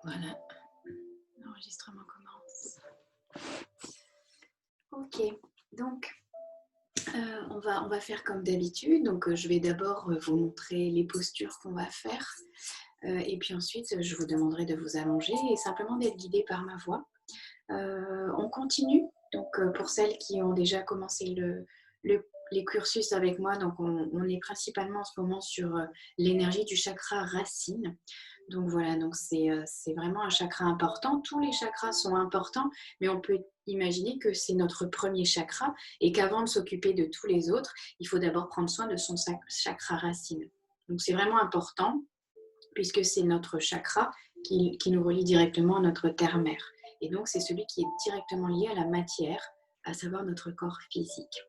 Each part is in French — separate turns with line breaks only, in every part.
Voilà, l'enregistrement commence. Ok, donc on va faire comme d'habitude. Donc je vais d'abord vous montrer les postures qu'on va faire. Et puis ensuite, je vous demanderai de vous allonger et simplement d'être guidé par ma voix. On continue. Donc pour celles qui ont déjà commencé les cursus avec moi, donc on est principalement en ce moment sur l'énergie du chakra racine. Donc voilà, donc c'est vraiment un chakra important. Tous les chakras sont importants, mais on peut imaginer que c'est notre premier chakra et qu'avant de s'occuper de tous les autres, il faut d'abord prendre soin de son chakra racine. Donc c'est vraiment important puisque c'est notre chakra qui nous relie directement à notre terre-mère. Et donc c'est celui qui est directement lié à la matière, à savoir notre corps physique.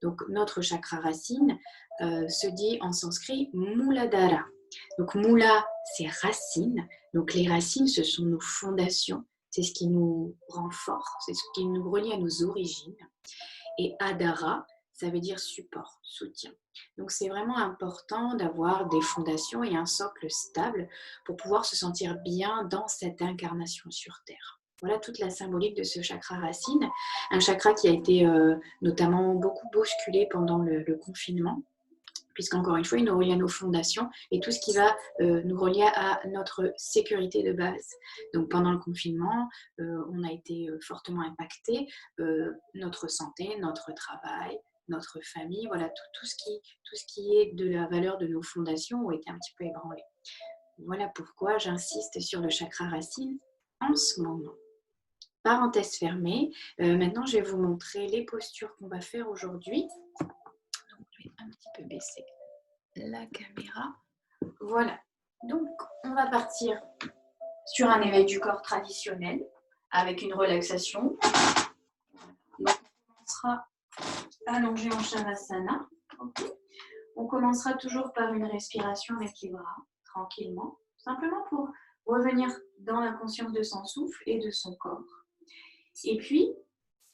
Donc notre chakra racine se dit en sanskrit Muladhara. Donc Mula, c'est racine. Donc les racines, ce sont nos fondations. C'est ce qui nous rend forts, c'est ce qui nous relie à nos origines. Et Adhara, ça veut dire support, soutien. Donc c'est vraiment important d'avoir des fondations et un socle stable pour pouvoir se sentir bien dans cette incarnation sur Terre. Voilà toute la symbolique de ce chakra racine, un chakra qui a été notamment beaucoup bousculé pendant le confinement, puisqu'encore une fois, il nous relie à nos fondations et tout ce qui va nous relier à notre sécurité de base. Donc pendant le confinement, on a été fortement impacté, notre santé, notre travail, notre famille, voilà, tout ce qui est de la valeur de nos fondations a été un petit peu ébranlé. Voilà pourquoi j'insiste sur le chakra racine en ce moment. Parenthèse fermée, maintenant je vais vous montrer les postures qu'on va faire aujourd'hui. Donc je vais un petit peu baisser la caméra. Voilà. Donc, on va partir sur un éveil du corps traditionnel avec une relaxation. Donc, on commencera allongé en Shavasana. Okay. On commencera toujours par une respiration avec les bras, tranquillement, simplement pour revenir dans la conscience de son souffle et de son corps. Et puis,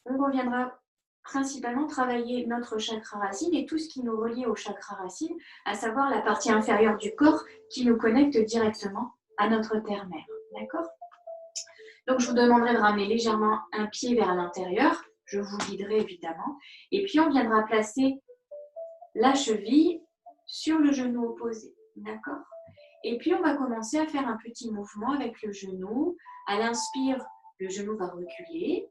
on reviendra principalement travailler notre chakra racine et tout ce qui nous relie au chakra racine, à savoir la partie inférieure du corps qui nous connecte directement à notre terre-mère. D'accord ? Donc, je vous demanderai de ramener légèrement un pied vers l'intérieur. Je vous guiderai évidemment. Et puis, on viendra placer la cheville sur le genou opposé. D'accord ? Et puis, on va commencer à faire un petit mouvement avec le genou. À l'inspire, le genou va reculer.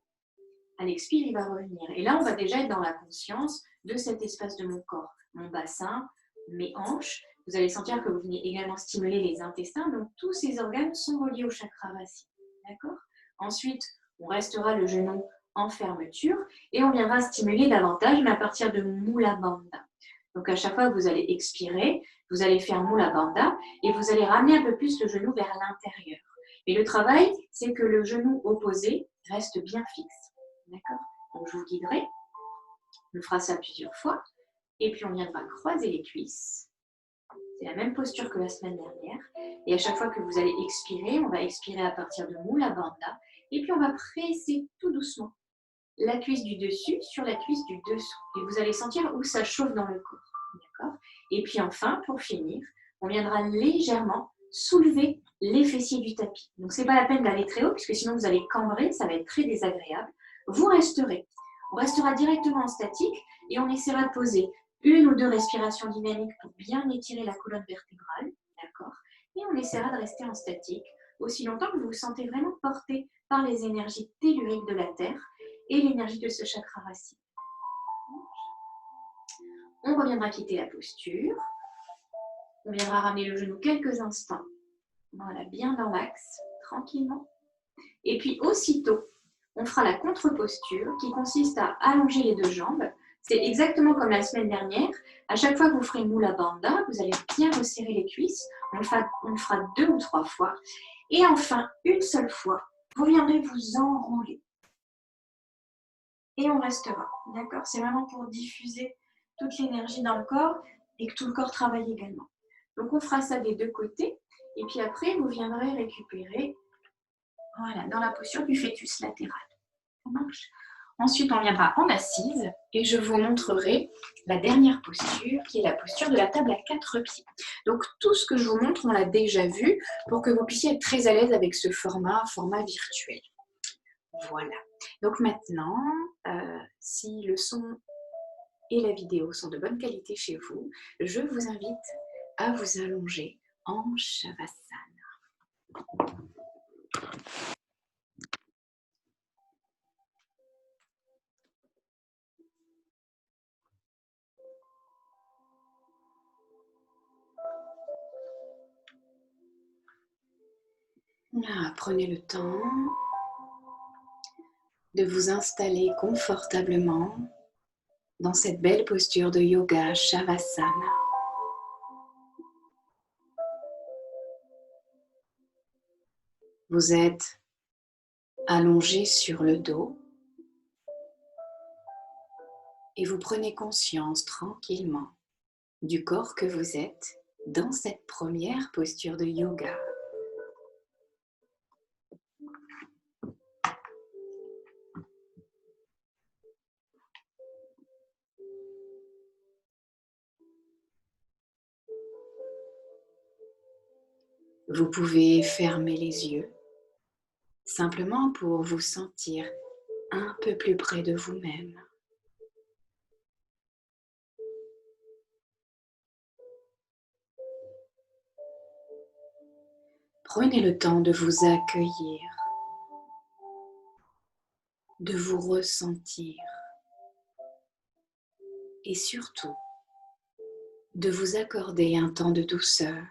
À l'expire, il va revenir. Et là, on va déjà être dans la conscience de cet espace de mon corps, mon bassin, mes hanches. Vous allez sentir que vous venez également stimuler les intestins. Donc, tous ces organes sont reliés au chakra racine. D'accord ? Ensuite, on restera le genou en fermeture et on viendra stimuler davantage, mais à partir de Mula Bandha. Donc, à chaque fois que vous allez expirer, vous allez faire Mula Bandha et vous allez ramener un peu plus le genou vers l'intérieur. Et le travail, c'est que le genou opposé reste bien fixe. D'accord ? Donc, je vous guiderai. On fera ça plusieurs fois. Et puis, on viendra croiser les cuisses. C'est la même posture que la semaine dernière. Et à chaque fois que vous allez expirer, on va expirer à partir de Mula Bandha. Et puis, on va presser tout doucement la cuisse du dessus sur la cuisse du dessous. Et vous allez sentir où ça chauffe dans le corps. D'accord ? Et puis, enfin, pour finir, on viendra légèrement soulever les fessiers du tapis. Donc, ce n'est pas la peine d'aller très haut, puisque sinon, vous allez cambrer, ça va être très désagréable. Vous resterez. On restera directement en statique et on essaiera de poser une ou deux respirations dynamiques pour bien étirer la colonne vertébrale. D'accord ? Et on essaiera de rester en statique aussi longtemps que vous vous sentez vraiment porté par les énergies telluriques de la Terre et l'énergie de ce chakra racine. On reviendra quitter la posture. On viendra ramener le genou quelques instants. Voilà, bien dans l'axe, tranquillement. Et puis aussitôt, on fera la contre-posture qui consiste à allonger les deux jambes. C'est exactement comme la semaine dernière. À chaque fois que vous ferez Mula Bandha, vous allez bien resserrer les cuisses. On le fera 2 ou 3 fois. Et enfin, une seule fois, vous viendrez vous enrouler. Et on restera. D'accord ? C'est vraiment pour diffuser toute l'énergie dans le corps et que tout le corps travaille également. Donc, on fera ça des deux côtés. Et puis après, vous viendrez récupérer, voilà, dans la posture du fœtus latéral. Ça marche ? Ensuite, on viendra en assise et je vous montrerai la dernière posture qui est la posture de la table à 4 pieds. Donc, tout ce que je vous montre, on l'a déjà vu pour que vous puissiez être très à l'aise avec ce format virtuel. Voilà. Donc maintenant, si le son et la vidéo sont de bonne qualité chez vous, je vous invite à vous allonger en Shavasana. Là, prenez le temps de vous installer confortablement dans cette belle posture de yoga Shavasana. Vous êtes allongé sur le dos et vous prenez conscience tranquillement du corps que vous êtes dans cette première posture de yoga. Vous pouvez fermer les yeux simplement pour vous sentir un peu plus près de vous-même. Prenez le temps de vous accueillir, de vous ressentir et surtout de vous accorder un temps de douceur.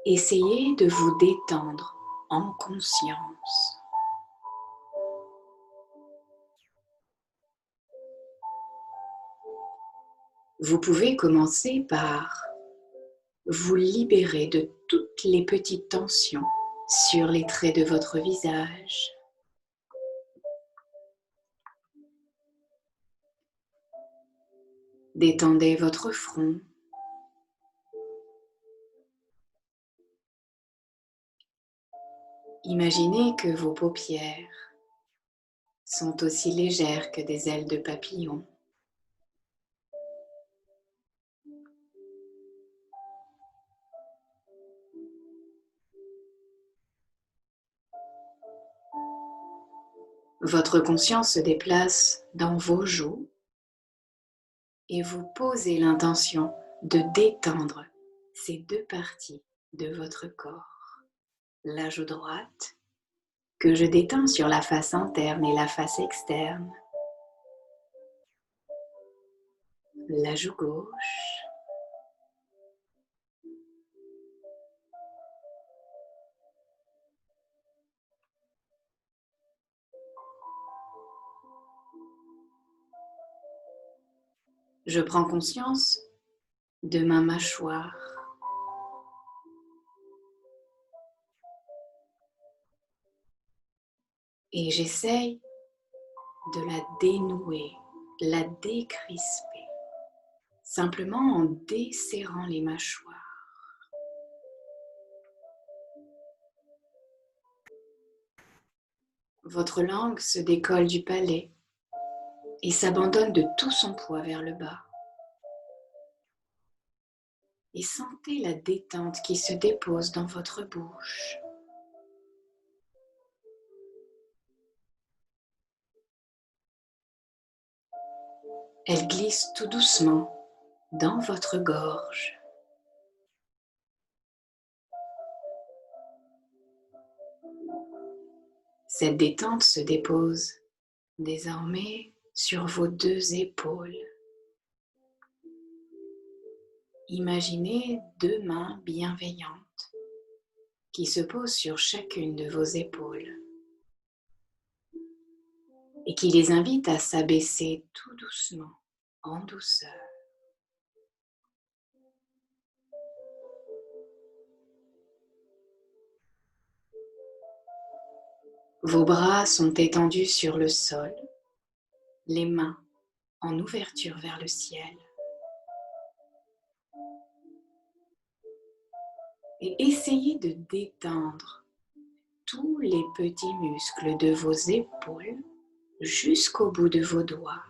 Essayez de vous détendre en conscience. Vous pouvez commencer par vous libérer de toutes les petites tensions sur les traits de votre visage. Détendez votre front. Imaginez que vos paupières sont aussi légères que des ailes de papillon. Votre conscience se déplace dans vos joues et vous posez l'intention de détendre ces deux parties de votre corps. La joue droite, que je détends sur la face interne et la face externe. La joue gauche. Je prends conscience de ma mâchoire. Et j'essaye de la dénouer, la décrisper, simplement en desserrant les mâchoires. Votre langue se décolle du palais et s'abandonne de tout son poids vers le bas. Et sentez la détente qui se dépose dans votre bouche. Elle glisse tout doucement dans votre gorge. Cette détente se dépose désormais sur vos deux épaules. Imaginez deux mains bienveillantes qui se posent sur chacune de vos épaules et qui les invitent à s'abaisser tout doucement, en douceur. Vos bras sont étendus sur le sol, les mains en ouverture vers le ciel. Et essayez de détendre tous les petits muscles de vos épaules jusqu'au bout de vos doigts.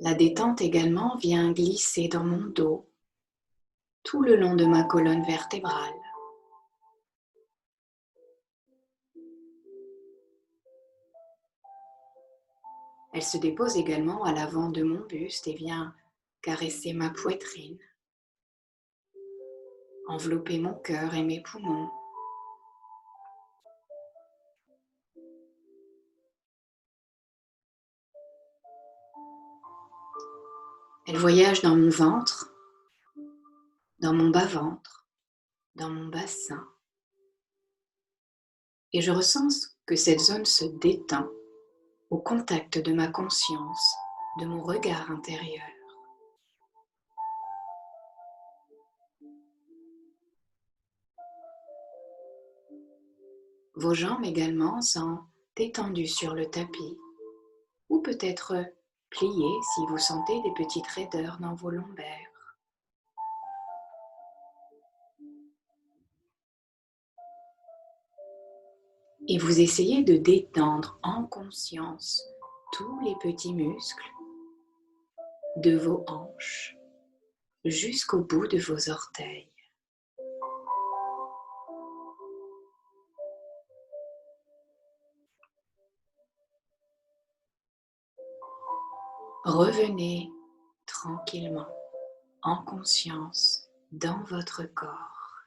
La détente également vient glisser dans mon dos, tout le long de ma colonne vertébrale. Elle se dépose également à l'avant de mon buste et vient caresser ma poitrine, envelopper mon cœur et mes poumons. Elle voyage dans mon ventre, dans mon bas-ventre, dans mon bassin. Et je ressens que cette zone se détend au contact de ma conscience, de mon regard intérieur. Vos jambes également sont étendues sur le tapis ou peut-être pliées si vous sentez des petites raideurs dans vos lombaires. Et vous essayez de détendre en conscience tous les petits muscles de vos hanches jusqu'au bout de vos orteils. Revenez tranquillement, en conscience, dans votre corps.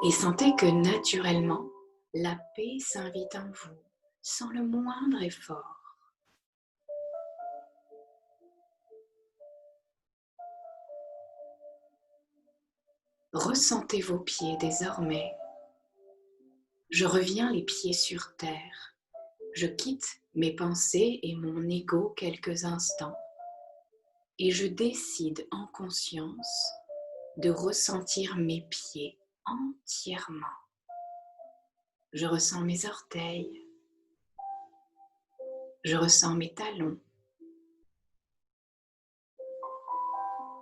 Et sentez que naturellement, la paix s'invite en vous, sans le moindre effort. Ressentez vos pieds désormais. Je reviens les pieds sur terre. Je quitte mes pensées et mon ego quelques instants. Et je décide en conscience de ressentir mes pieds entièrement. Je ressens mes orteils. Je ressens mes talons.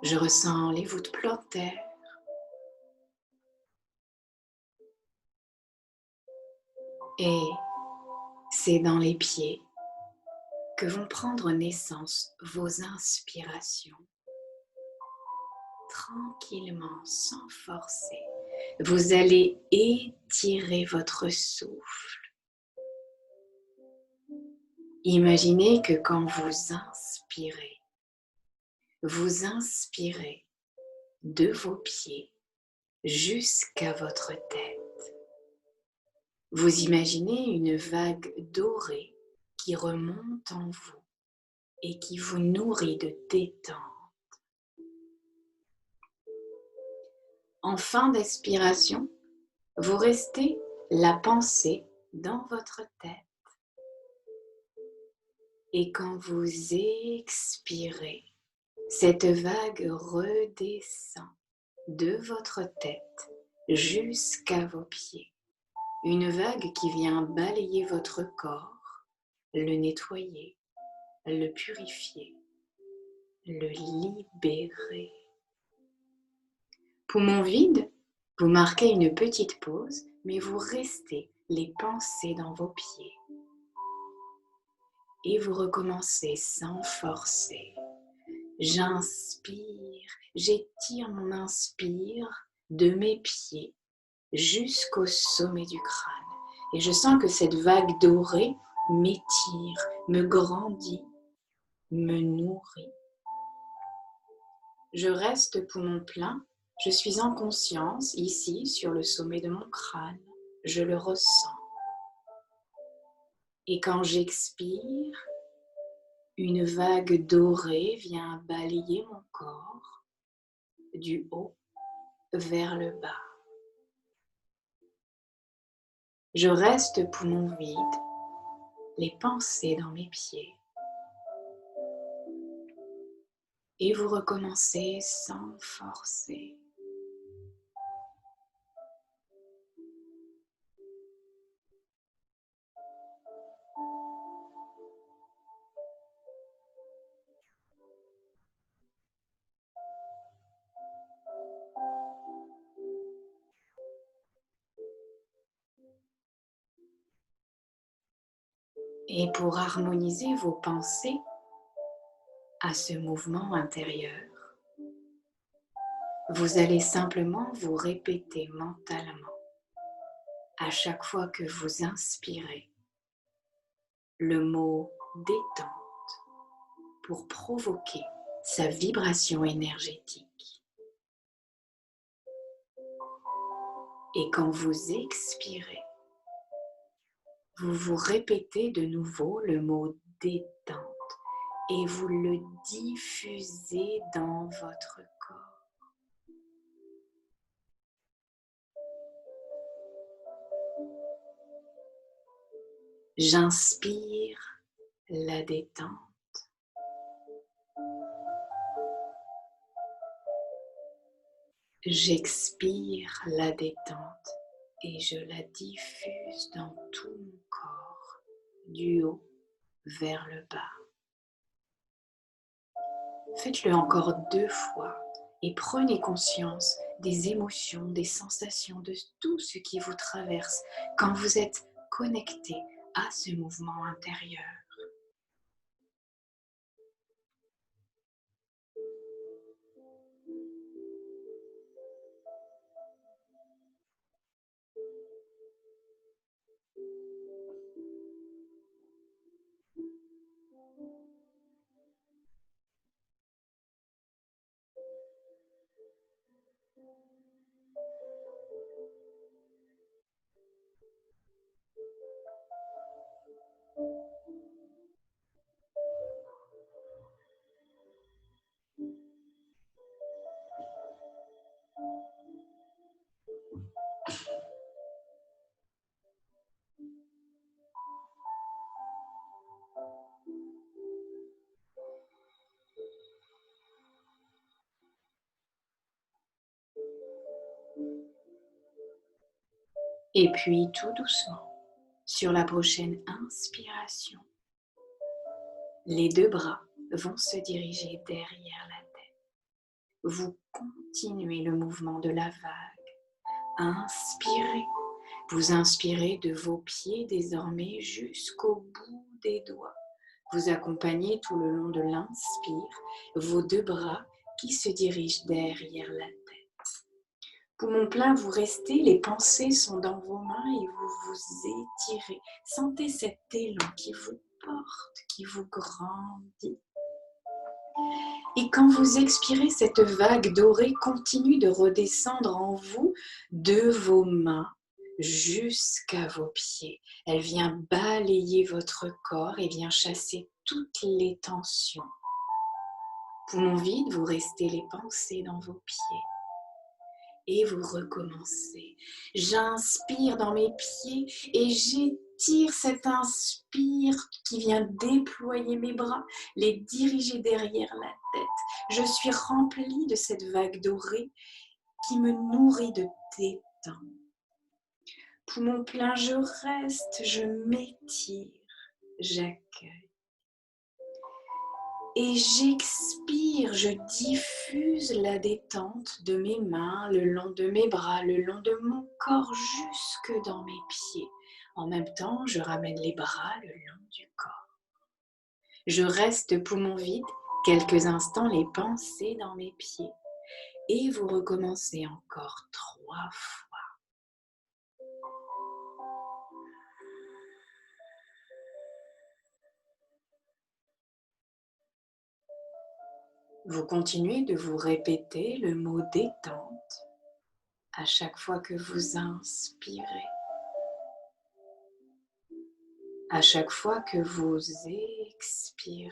Je ressens les voûtes plantaires. Et c'est dans les pieds que vont prendre naissance vos inspirations. Tranquillement, sans forcer, vous allez étirer votre souffle. Imaginez que quand vous inspirez de vos pieds jusqu'à votre tête. Vous imaginez une vague dorée qui remonte en vous et qui vous nourrit de détente. En fin d'expiration, vous restez la pensée dans votre tête. Et quand vous expirez, cette vague redescend de votre tête jusqu'à vos pieds. Une vague qui vient balayer votre corps, le nettoyer, le purifier, le libérer. Poumon vide, vous marquez une petite pause, mais vous restez les pensées dans vos pieds. Et vous recommencez sans forcer. J'inspire, j'étire mon inspire de mes pieds jusqu'au sommet du crâne. Et je sens que cette vague dorée m'étire, me grandit, me nourrit. Je reste poumon plein, je suis en conscience ici sur le sommet de mon crâne. Je le ressens. Et quand j'expire, une vague dorée vient balayer mon corps du haut vers le bas. Je reste poumon vide, les pensées dans mes pieds. Et vous recommencez sans forcer. Et pour harmoniser vos pensées à ce mouvement intérieur, vous allez simplement vous répéter mentalement à chaque fois que vous inspirez le mot détente pour provoquer sa vibration énergétique. Et quand vous expirez, vous vous répétez de nouveau le mot détente et vous le diffusez dans votre corps. J'inspire la détente. J'expire la détente et je la diffuse dans tout mon corps, du haut vers le bas. Faites-le encore 2 fois et prenez conscience des émotions, des sensations, de tout ce qui vous traverse quand vous êtes connecté à ce mouvement intérieur. Et puis tout doucement, sur la prochaine inspiration, les 2 bras vont se diriger derrière la tête. Vous continuez le mouvement de la vague. Inspirez. Vous inspirez de vos pieds désormais jusqu'au bout des doigts. Vous accompagnez tout le long de l'inspire vos 2 bras qui se dirigent derrière la tête. Poumon plein, vous restez, les pensées sont dans vos mains et vous vous étirez. Sentez cet élan qui vous porte, qui vous grandit. Et quand vous expirez, cette vague dorée continue de redescendre en vous de vos mains jusqu'à vos pieds. Elle vient balayer votre corps et vient chasser toutes les tensions. Poumon vide, vous restez les pensées dans vos pieds. Et vous recommencez. J'inspire dans mes pieds et j'étire cet inspire qui vient déployer mes bras, les diriger derrière la tête. Je suis remplie de cette vague dorée qui me nourrit de détente. Poumon plein, je reste, je m'étire, j'accueille. Et j'expire, je diffuse la détente de mes mains, le long de mes bras, le long de mon corps, jusque dans mes pieds. En même temps, je ramène les bras le long du corps. Je reste poumon vide, quelques instants, les pensées dans mes pieds. Et vous recommencez encore 3 fois. Vous continuez de vous répéter le mot détente à chaque fois que vous inspirez. À chaque fois que vous expirez.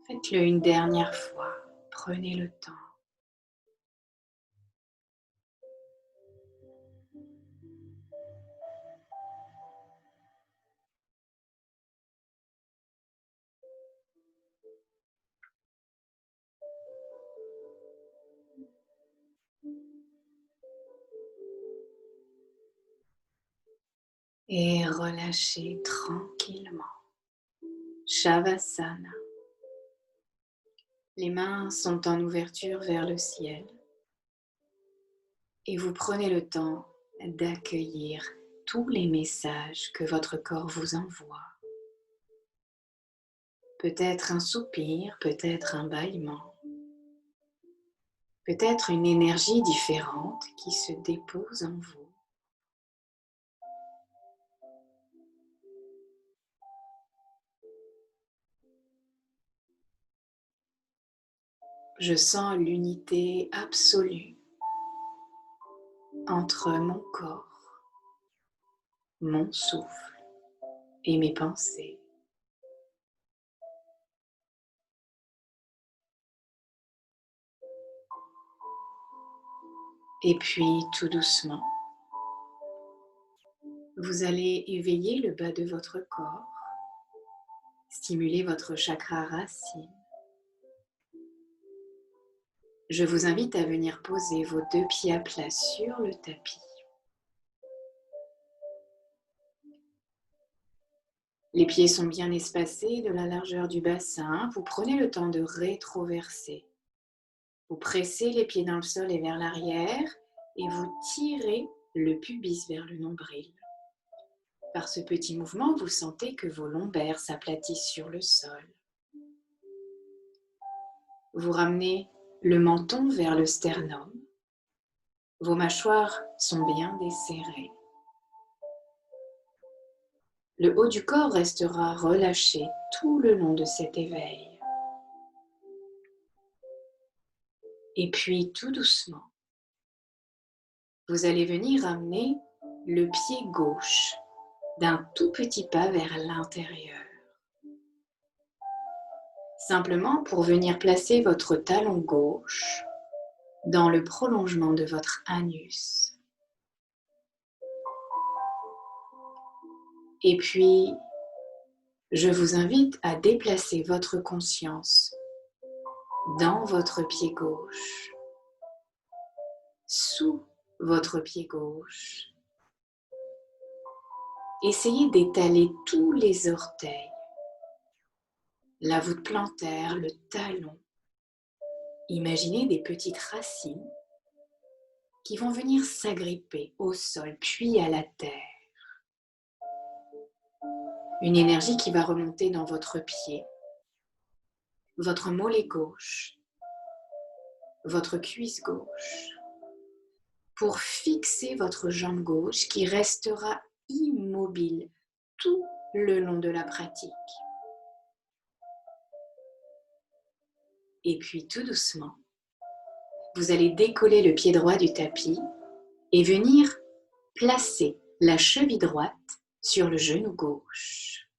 Faites-le une dernière fois. Prenez le temps. Et relâchez tranquillement. Shavasana. Les mains sont en ouverture vers le ciel. Et vous prenez le temps d'accueillir tous les messages que votre corps vous envoie. Peut-être un soupir, peut-être un bâillement, peut-être une énergie différente qui se dépose en vous. Je sens l'unité absolue entre mon corps, mon souffle et mes pensées. Et puis, tout doucement, vous allez éveiller le bas de votre corps, stimuler votre chakra racine. Je vous invite à venir poser vos 2 pieds à plat sur le tapis. Les pieds sont bien espacés de la largeur du bassin. Vous prenez le temps de rétroverser. Vous pressez les pieds dans le sol et vers l'arrière et vous tirez le pubis vers le nombril. Par ce petit mouvement, vous sentez que vos lombaires s'aplatissent sur le sol. Vous ramenez le menton vers le sternum. Vos mâchoires sont bien desserrées. Le haut du corps restera relâché tout le long de cet éveil. Et puis, tout doucement, vous allez venir amener le pied gauche d'un tout petit pas vers l'intérieur. Simplement pour venir placer votre talon gauche dans le prolongement de votre anus. Et puis, je vous invite à déplacer votre conscience dans votre pied gauche, sous votre pied gauche. Essayez d'étaler tous les orteils, la voûte plantaire, le talon. Imaginez des petites racines qui vont venir s'agripper au sol puis à la terre. Une énergie qui va remonter dans votre pied, votre mollet gauche, votre cuisse gauche, pour fixer votre jambe gauche qui restera immobile tout le long de la pratique. Et puis tout doucement, vous allez décoller le pied droit du tapis et venir placer la cheville droite sur le genou gauche.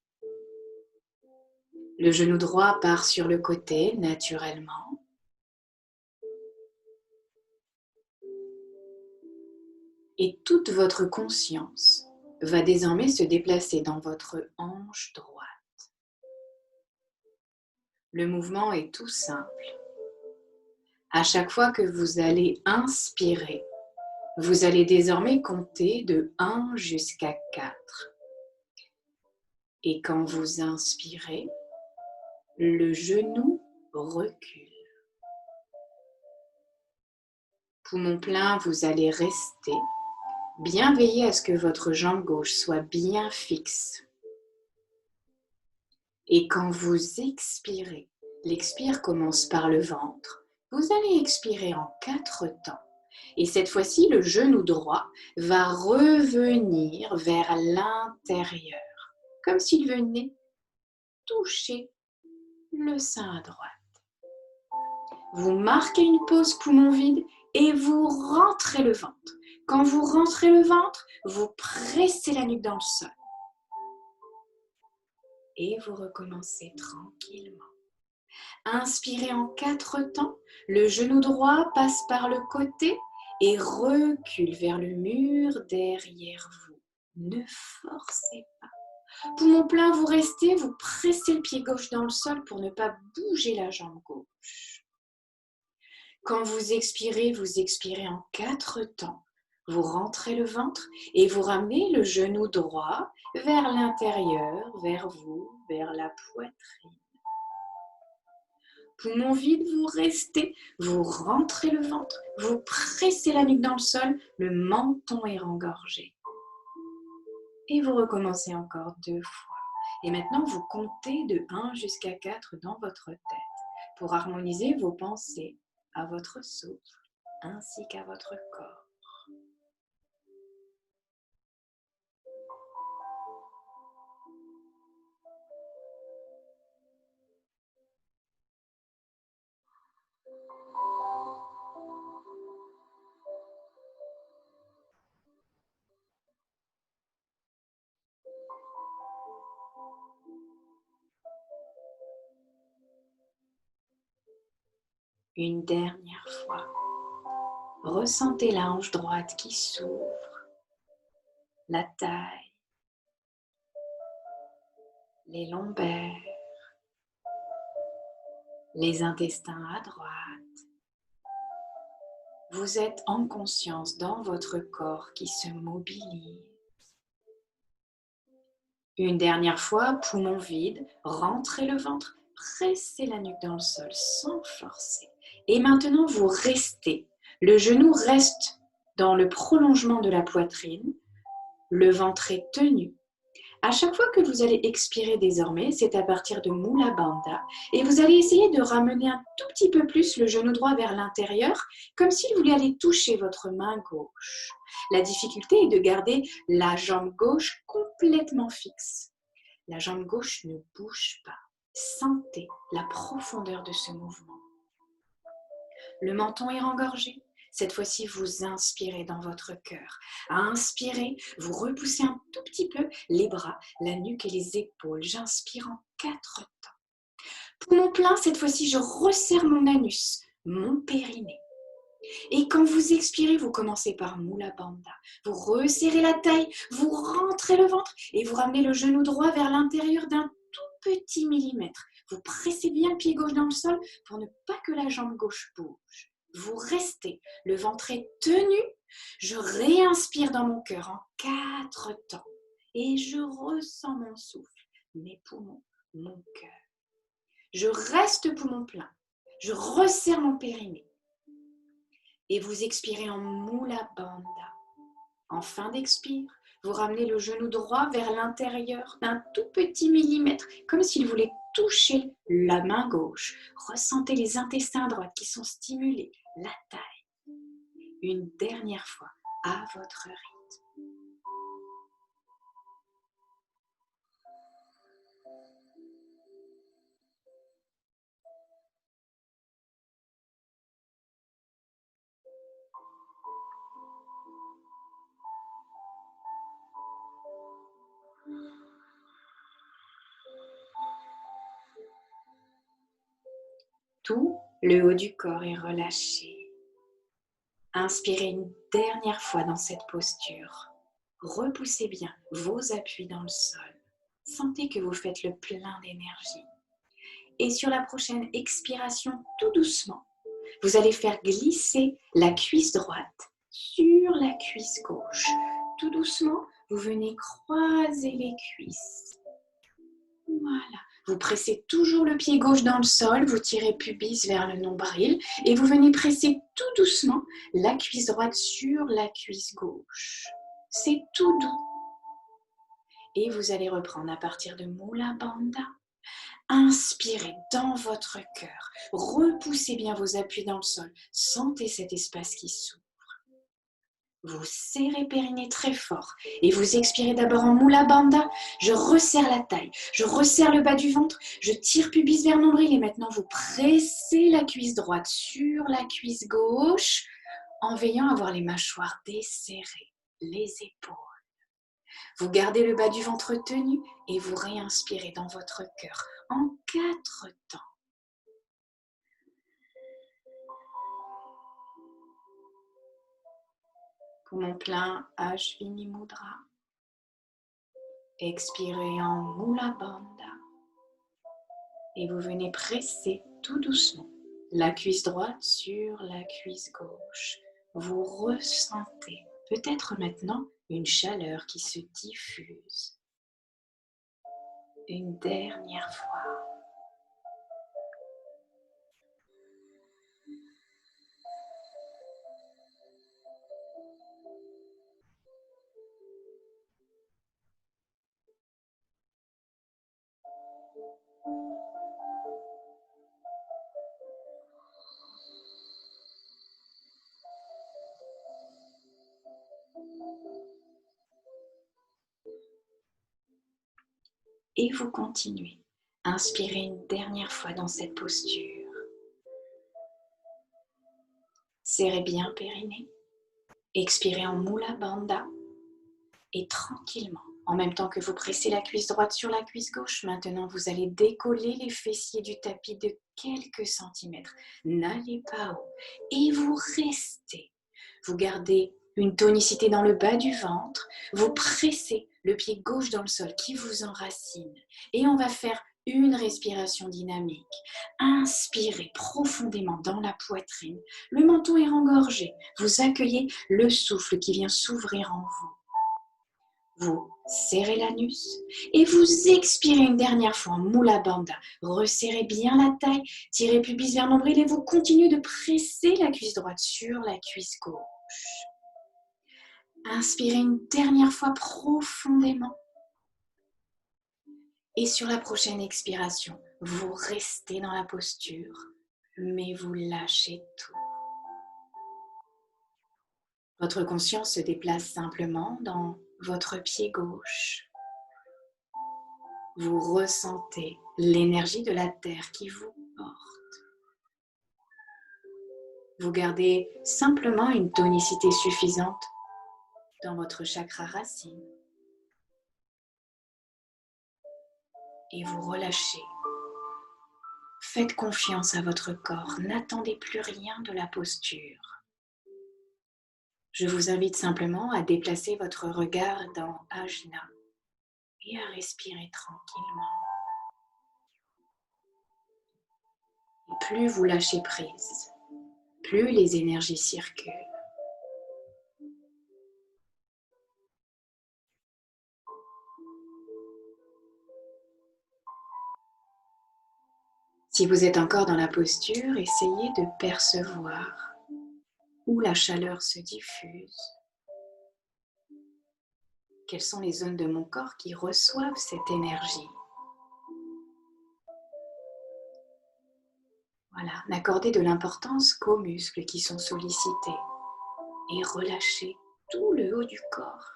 Le genou droit part sur le côté naturellement. Et toute votre conscience va désormais se déplacer dans votre hanche droite. Le mouvement est tout simple. À chaque fois que vous allez inspirer, vous allez désormais compter de 1 jusqu'à 4. Et quand vous inspirez, le genou recule. Poumon plein, vous allez rester. Bien veiller à ce que votre jambe gauche soit bien fixe. Et quand vous expirez, l'expire commence par le ventre. Vous allez expirer en 4 temps. Et cette fois-ci, le genou droit va revenir vers l'intérieur, comme s'il venait toucher le sein à droite. Vous marquez une pause poumon vide et vous rentrez le ventre. Quand vous rentrez le ventre, vous pressez la nuque dans le sol. Et vous recommencez tranquillement. Inspirez en 4 temps. Le genou droit passe par le côté et recule vers le mur derrière vous. Ne forcez pas. Poumon plein, vous restez, vous pressez le pied gauche dans le sol pour ne pas bouger la jambe gauche. Quand vous expirez en 4 temps. Vous rentrez le ventre et vous ramenez le genou droit vers l'intérieur, vers vous, vers la poitrine. Poumon vide, vous restez, vous rentrez le ventre, vous pressez la nuque dans le sol, le menton est rengorgé. Et vous recommencez encore 2 fois. Et maintenant, vous comptez de 1 jusqu'à 4 dans votre tête pour harmoniser vos pensées à votre souffle ainsi qu'à votre corps. Une dernière fois. Ressentez la hanche droite qui s'ouvre, la taille, les lombaires, les intestins à droite. Vous êtes en conscience dans votre corps qui se mobilise. Une dernière fois, poumon vide, rentrez le ventre, pressez la nuque dans le sol sans forcer. Et maintenant, vous restez. Le genou reste dans le prolongement de la poitrine. Le ventre est tenu. À chaque fois que vous allez expirer désormais, c'est à partir de Mula Bandha. Et vous allez essayer de ramener un tout petit peu plus le genou droit vers l'intérieur, comme si vous voulez aller toucher votre main gauche. La difficulté est de garder la jambe gauche complètement fixe. La jambe gauche ne bouge pas. Sentez la profondeur de ce mouvement. Le menton est rengorgé. Cette fois-ci, vous inspirez dans votre cœur. Inspirez, vous repoussez un tout petit peu les bras, la nuque et les épaules. J'inspire en 4 temps. Poumon plein, cette fois-ci, je resserre mon anus, mon périnée. Et quand vous expirez, vous commencez par Mula Bandha. Vous resserrez la taille, vous rentrez le ventre et vous ramenez le genou droit vers l'intérieur d'un tout petit millimètre. Vous pressez bien le pied gauche dans le sol pour ne pas que la jambe gauche bouge. Vous restez, le ventre est tenu. Je réinspire dans mon cœur en 4 temps et je ressens mon souffle, mes poumons, mon cœur. Je reste poumon plein. Je resserre mon périnée. Et vous expirez en Mula Bandha. En fin d'expire, vous ramenez le genou droit vers l'intérieur d'un tout petit millimètre, comme s'il voulait toucher la main gauche. Ressentez les intestins à droite qui sont stimulés, la taille. Une dernière fois, à votre rythme. Tout le haut du corps est relâché. Inspirez une dernière fois dans cette posture. Repoussez bien vos appuis dans le sol. Sentez que vous faites le plein d'énergie. Et sur la prochaine expiration, tout doucement, vous allez faire glisser la cuisse droite sur la cuisse gauche. Tout doucement, vous venez croiser les cuisses. Voilà. Vous pressez toujours le pied gauche dans le sol, vous tirez pubis vers le nombril et vous venez presser tout doucement la cuisse droite sur la cuisse gauche. C'est tout doux. Et vous allez reprendre à partir de Mula Bandha. Inspirez dans votre cœur. Repoussez bien vos appuis dans le sol. Sentez cet espace qui s'ouvre. Vous serrez périnée très fort et vous expirez d'abord en Mula Bandha. Je resserre la taille, je resserre le bas du ventre, je tire pubis vers nombril et maintenant vous pressez la cuisse droite sur la cuisse gauche en veillant à avoir les mâchoires desserrées, les épaules. Vous gardez le bas du ventre tenu et vous réinspirez dans votre cœur en 4 temps. Poumon plein, Ashwini Mudra. Expirez en Mula Bandha. Et vous venez presser tout doucement la cuisse droite sur la cuisse gauche. Vous ressentez peut-être maintenant une chaleur qui se diffuse. Une dernière fois. Et vous continuez. Inspirez une dernière fois dans cette posture. Serrez bien périnée. Expirez en Mula Bandha. Et tranquillement, en même temps que vous pressez la cuisse droite sur la cuisse gauche, maintenant vous allez décoller les fessiers du tapis de quelques centimètres. N'allez pas haut. Et vous restez. Vous gardez une tonicité dans le bas du ventre. Vous pressez le pied gauche dans le sol qui vous enracine. Et on va faire une respiration dynamique. Inspirez profondément dans la poitrine. Le menton est rengorgé. Vous accueillez le souffle qui vient s'ouvrir en vous. Vous serrez l'anus et vous expirez une dernière fois en Mula Bandha. Resserrez bien la taille, tirez pubis vers le nombril et vous continuez de presser la cuisse droite sur la cuisse gauche. Inspirez une dernière fois profondément. Et sur la prochaine expiration, vous restez dans la posture, mais vous lâchez tout. Votre conscience se déplace simplement dans votre pied gauche. Vous ressentez l'énergie de la terre qui vous porte. Vous gardez simplement une tonicité suffisante dans votre chakra racine. Et vous relâchez. Faites confiance à votre corps. N'attendez plus rien de la posture. Je vous invite simplement à déplacer votre regard dans Ajna et à respirer tranquillement. Et plus vous lâchez prise, plus les énergies circulent. Si vous êtes encore dans la posture, essayez de percevoir où la chaleur se diffuse. Quelles sont les zones de mon corps qui reçoivent cette énergie? Voilà, n'accordez de l'importance qu'aux muscles qui sont sollicités et relâchez tout le haut du corps.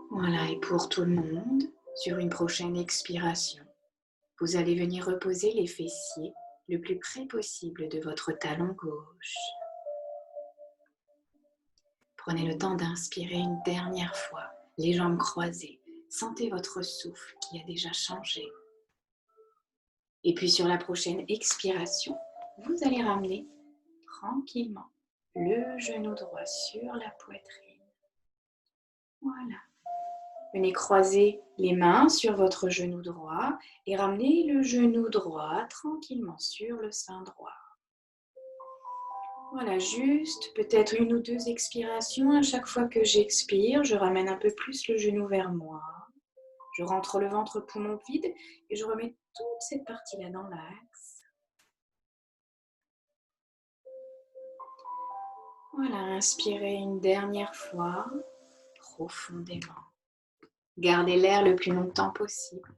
Voilà, et pour tout le monde, sur une prochaine expiration, vous allez venir reposer les fessiers le plus près possible de votre talon gauche. Prenez le temps d'inspirer une dernière fois, les jambes croisées. Sentez votre souffle qui a déjà changé. Et puis sur la prochaine expiration, vous allez ramener tranquillement le genou droit sur la poitrine. Voilà. Venez croiser les mains sur votre genou droit et ramenez le genou droit tranquillement sur le sein droit. Voilà, juste peut-être une ou deux expirations. À chaque fois que j'expire, je ramène un peu plus le genou vers moi. Je rentre le ventre poumon vide et je remets toute cette partie-là dans l'axe. Voilà, inspirez une dernière fois profondément. Gardez l'air le plus longtemps possible.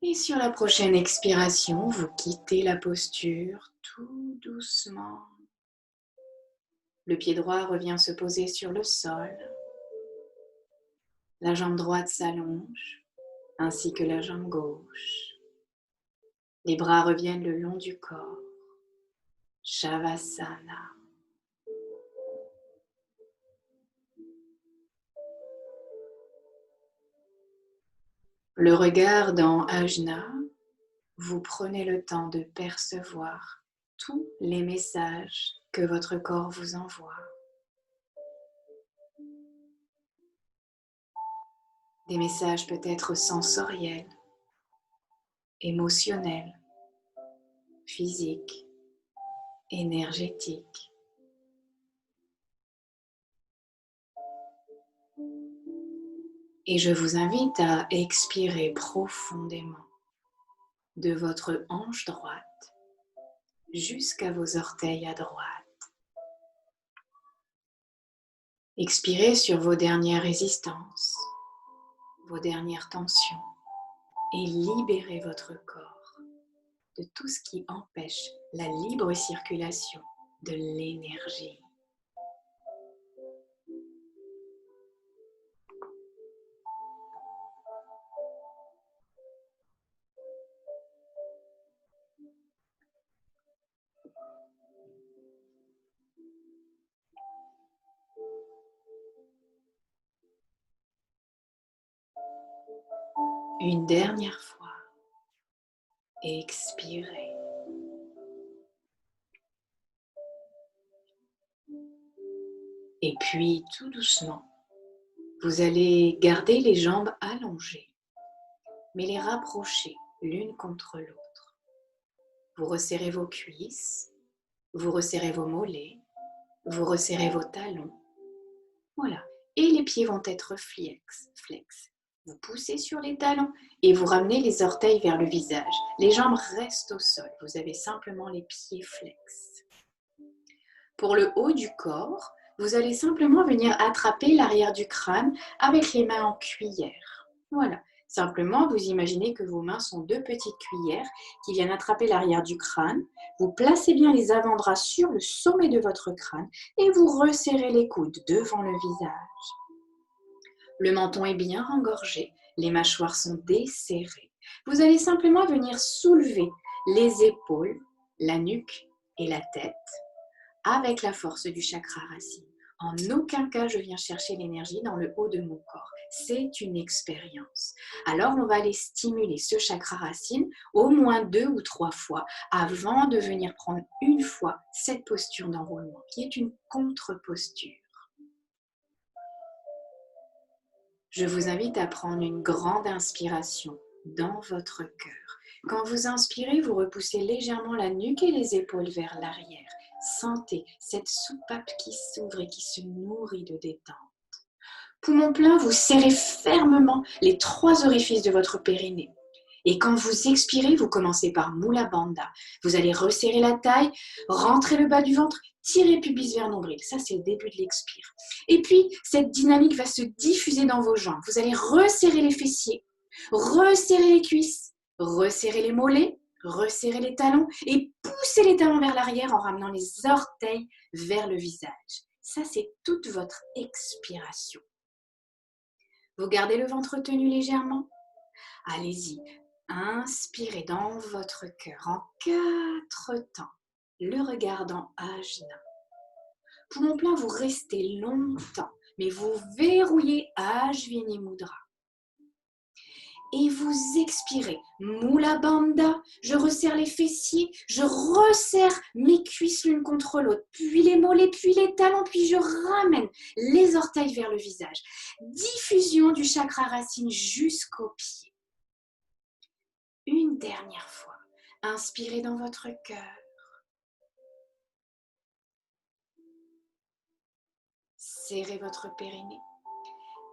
Et sur la prochaine expiration, vous quittez la posture tout doucement. Le pied droit revient se poser sur le sol. La jambe droite s'allonge, ainsi que la jambe gauche. Les bras reviennent le long du corps. Shavasana. Le regard dans Ajna, vous prenez le temps de percevoir tous les messages que votre corps vous envoie. Des messages peut-être sensoriels, émotionnels, physiques, énergétiques. Et je vous invite à expirer profondément de votre hanche droite jusqu'à vos orteils à droite. Expirez sur vos dernières résistances, vos dernières tensions et libérez votre corps de tout ce qui empêche la libre circulation de l'énergie. Une dernière fois, expirez. Et puis, tout doucement, vous allez garder les jambes allongées, mais les rapprocher l'une contre l'autre. Vous resserrez vos cuisses, vous resserrez vos mollets, vous resserrez vos talons. Voilà. Et les pieds vont être flex. Vous poussez sur les talons et vous ramenez les orteils vers le visage. Les jambes restent au sol. Vous avez simplement les pieds flex. Pour le haut du corps, vous allez simplement venir attraper l'arrière du crâne avec les mains en cuillère. Voilà. Simplement, vous imaginez que vos mains sont deux petites cuillères qui viennent attraper l'arrière du crâne. Vous placez bien les avant-bras sur le sommet de votre crâne et vous resserrez les coudes devant le visage. Le menton est bien engorgé, les mâchoires sont desserrées. Vous allez simplement venir soulever les épaules, la nuque et la tête avec la force du chakra racine. En aucun cas, je viens chercher l'énergie dans le haut de mon corps. C'est une expérience. Alors, on va aller stimuler ce chakra racine au moins 2 ou 3 fois avant de venir prendre une fois cette posture d'enroulement, qui est une contre-posture. Je vous invite à prendre une grande inspiration dans votre cœur. Quand vous inspirez, vous repoussez légèrement la nuque et les épaules vers l'arrière. Sentez cette soupape qui s'ouvre et qui se nourrit de détente. Poumon plein, vous serrez fermement les 3 orifices de votre périnée. Et quand vous expirez, vous commencez par Mula Bandha. Vous allez resserrer la taille, rentrer le bas du ventre, tirer pubis vers nombril. Ça, c'est le début de l'expire. Et puis, cette dynamique va se diffuser dans vos jambes. Vous allez resserrer les fessiers, resserrer les cuisses, resserrer les mollets, resserrer les talons et pousser les talons vers l'arrière en ramenant les orteils vers le visage. Ça, c'est toute votre expiration. Vous gardez le ventre tenu légèrement. Allez-y, inspirez dans votre cœur en 4 temps, le regard dans Ajna. Poumon plein, vous restez longtemps, mais vous verrouillez Ajvini Mudra. Et vous expirez, Mula Bandha, je resserre les fessiers, je resserre mes cuisses l'une contre l'autre, puis les mollets, puis les talons, puis je ramène les orteils vers le visage. Diffusion du chakra racine jusqu'aux pieds. Une dernière fois, inspirez dans votre cœur. Serrez votre périnée.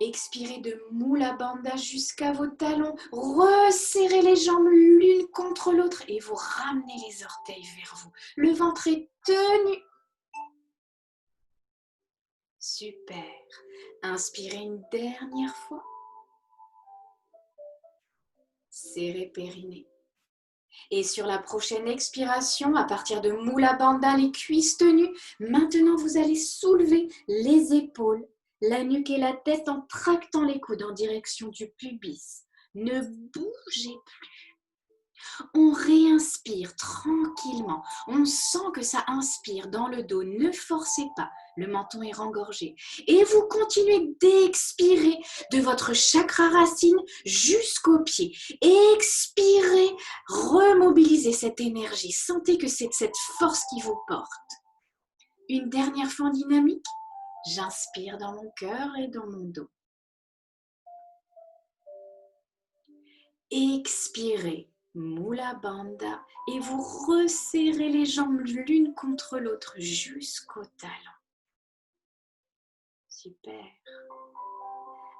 Expirez de Mula Bandha jusqu'à vos talons. Resserrez les jambes l'une contre l'autre et vous ramenez les orteils vers vous. Le ventre est tenu. Super. Inspirez une dernière fois. Serrez périnée. Et sur la prochaine expiration, à partir de Mula Bandha, les cuisses tenues, maintenant vous allez soulever les épaules, la nuque et la tête en tractant les coudes en direction du pubis. Ne bougez plus. On réinspire tranquillement. On sent que ça inspire dans le dos. Ne forcez pas. Le menton est rengorgé. Et vous continuez d'expirer de votre chakra racine jusqu'au pied. Expirez. Remobilisez cette énergie. Sentez que c'est cette force qui vous porte. Une dernière fois en dynamique. J'inspire dans mon cœur et dans mon dos. Expirez, Mula Bandha, et vous resserrez les jambes l'une contre l'autre jusqu'au talon. Super.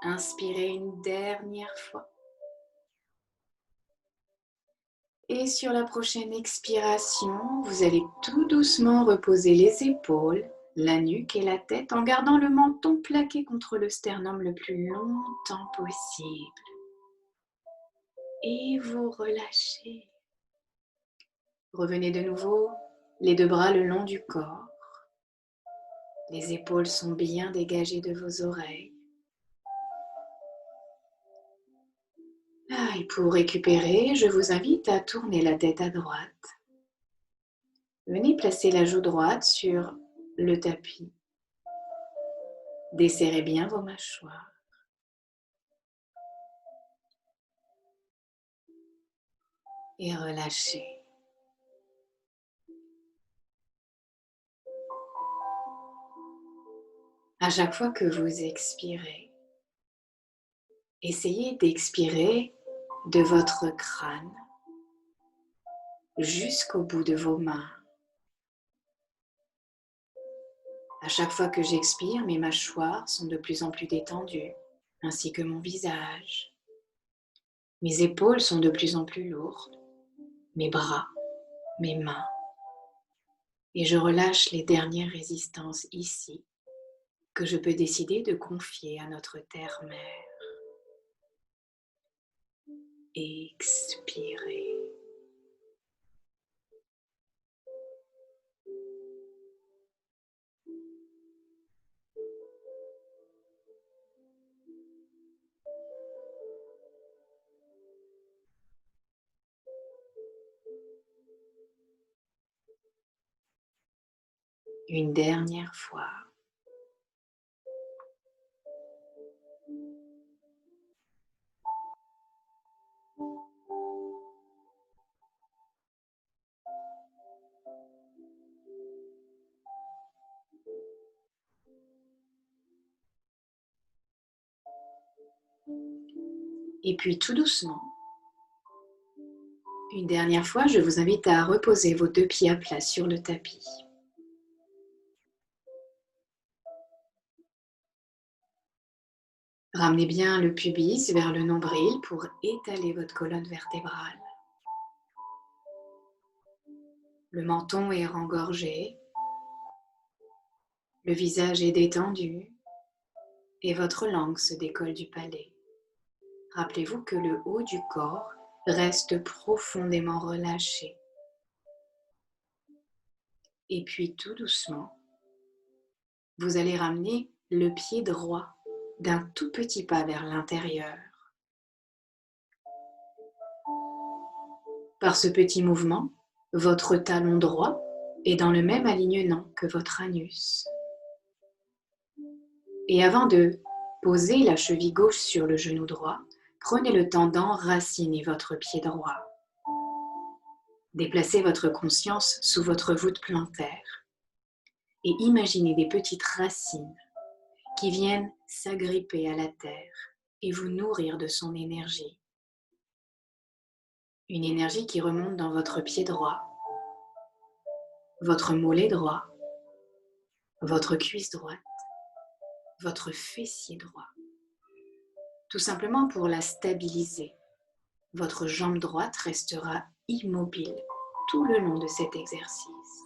Inspirez une dernière fois. Et sur la prochaine expiration, vous allez tout doucement reposer les épaules, la nuque et la tête en gardant le menton plaqué contre le sternum le plus longtemps possible. Et vous relâchez. Revenez de nouveau, les deux bras le long du corps. Les épaules sont bien dégagées de vos oreilles. Et pour récupérer, je vous invite à tourner la tête à droite. Venez placer la joue droite sur le tapis. Desserrez bien vos mâchoires. Et relâchez. À chaque fois que vous expirez, essayez d'expirer de votre crâne jusqu'au bout de vos mains. À chaque fois que j'expire, mes mâchoires sont de plus en plus détendues, ainsi que mon visage. Mes épaules sont de plus en plus lourdes, mes bras, mes mains. Et je relâche les dernières résistances ici, que je peux décider de confier à notre terre-mère. Expirez. Une dernière fois. Et puis tout doucement, une dernière fois, je vous invite à reposer vos deux pieds à plat sur le tapis. Ramenez bien le pubis vers le nombril pour étaler votre colonne vertébrale. Le menton est rengorgé, le visage est détendu et votre langue se décolle du palais. Rappelez-vous que le haut du corps reste profondément relâché. Et puis tout doucement, vous allez ramener le pied droit d'un tout petit pas vers l'intérieur. Par ce petit mouvement, votre talon droit est dans le même alignement que votre anus. Et avant de poser la cheville gauche sur le genou droit, prenez le temps d'enraciner votre pied droit. Déplacez votre conscience sous votre voûte plantaire et imaginez des petites racines qui viennent s'agripper à la terre et vous nourrir de son énergie. Une énergie qui remonte dans votre pied droit, votre mollet droit, votre cuisse droite, votre fessier droit. Tout simplement pour la stabiliser. Votre jambe droite restera immobile tout le long de cet exercice.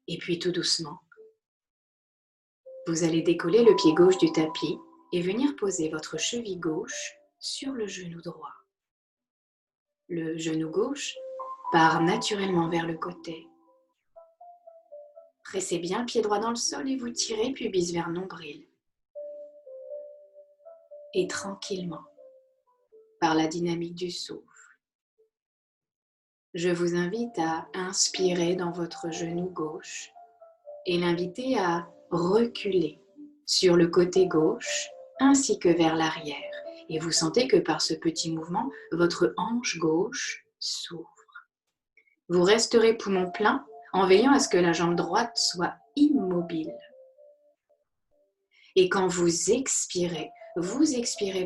Et puis tout doucement, vous allez décoller le pied gauche du tapis et venir poser votre cheville gauche sur le genou droit. Le genou gauche part naturellement vers le côté. Pressez bien le pied droit dans le sol et vous tirez pubis vers nombril. Et tranquillement, par la dynamique du souffle. Je vous invite à inspirer dans votre genou gauche et l'inviter à reculer sur le côté gauche ainsi que vers l'arrière. Et vous sentez que par ce petit mouvement, votre hanche gauche s'ouvre. Vous resterez poumon plein en veillant à ce que la jambe droite soit immobile. Et quand vous expirez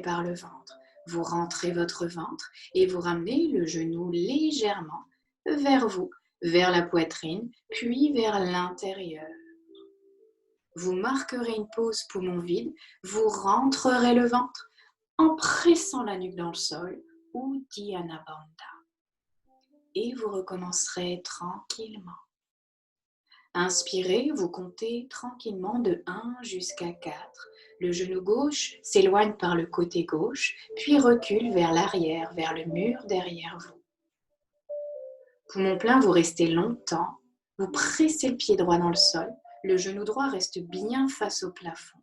par le ventre. Vous rentrez votre ventre et vous ramenez le genou légèrement vers vous, vers la poitrine, puis vers l'intérieur. Vous marquerez une pause poumon vide, vous rentrerez le ventre en pressant la nuque dans le sol, Uddiyana Bandha. Et vous recommencerez tranquillement. Inspirez, vous comptez tranquillement de 1 jusqu'à 4. Le genou gauche s'éloigne par le côté gauche, puis recule vers l'arrière, vers le mur derrière vous. Poumon plein, vous restez longtemps. Vous pressez le pied droit dans le sol. Le genou droit reste bien face au plafond.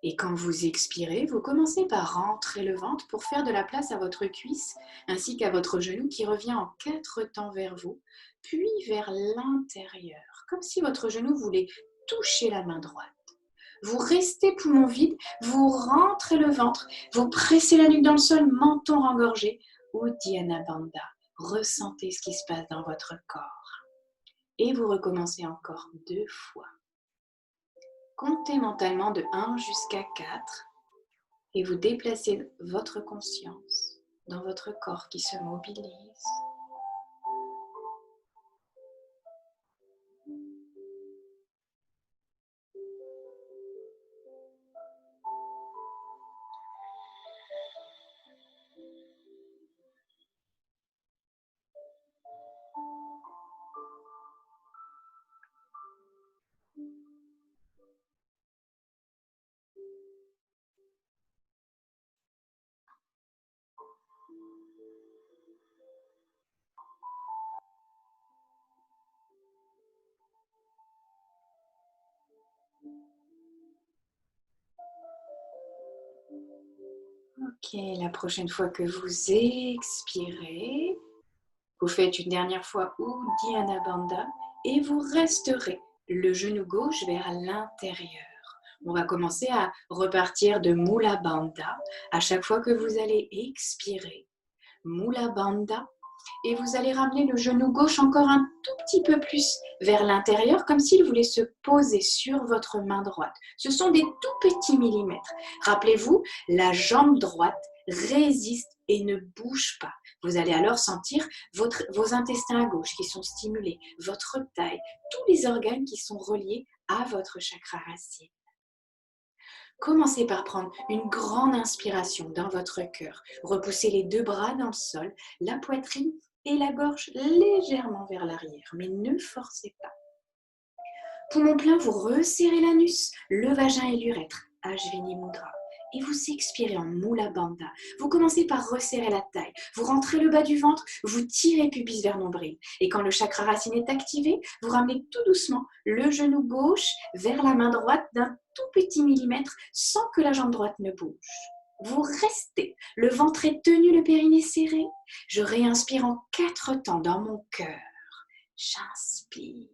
Et quand vous expirez, vous commencez par rentrer le ventre pour faire de la place à votre cuisse ainsi qu'à votre genou qui revient en 4 temps vers vous, puis vers l'intérieur, comme si votre genou voulait toucher la main droite. Vous restez poumon vide, vous rentrez le ventre, vous pressez la nuque dans le sol, menton rengorgé, Uddiyana Bandha. Ressentez ce qui se passe dans votre corps. Et vous recommencez encore 2 fois. Comptez mentalement de 1 jusqu'à 4 et vous déplacez votre conscience dans votre corps qui se mobilise. Ok, la prochaine fois que vous expirez, vous faites une dernière fois Uddiyana Bandha et vous resterez le genou gauche vers l'intérieur. On va commencer à repartir de Mula Bandha à chaque fois que vous allez expirer. Mula Bandha. Et vous allez ramener le genou gauche encore un tout petit peu plus vers l'intérieur, comme s'il voulait se poser sur votre main droite. Ce sont des tout petits millimètres. Rappelez-vous, la jambe droite résiste et ne bouge pas. Vous allez alors sentir vos intestins à gauche qui sont stimulés, votre taille, tous les organes qui sont reliés à votre chakra racine. Commencez par prendre une grande inspiration dans votre cœur. Repoussez les 2 bras dans le sol, la poitrine et la gorge légèrement vers l'arrière, mais ne forcez pas. Poumon plein, vous resserrez l'anus, le vagin et l'urètre, Ajvini Mudra. Et vous expirez en Mula Bandha. Vous commencez par resserrer la taille. Vous rentrez le bas du ventre, vous tirez pubis vers nombril. Et quand le chakra racine est activé, vous ramenez tout doucement le genou gauche vers la main droite d'un tout petit millimètre sans que la jambe droite ne bouge. Vous restez, le ventre est tenu, le périnée serré. Je réinspire en 4 temps dans mon cœur. J'inspire.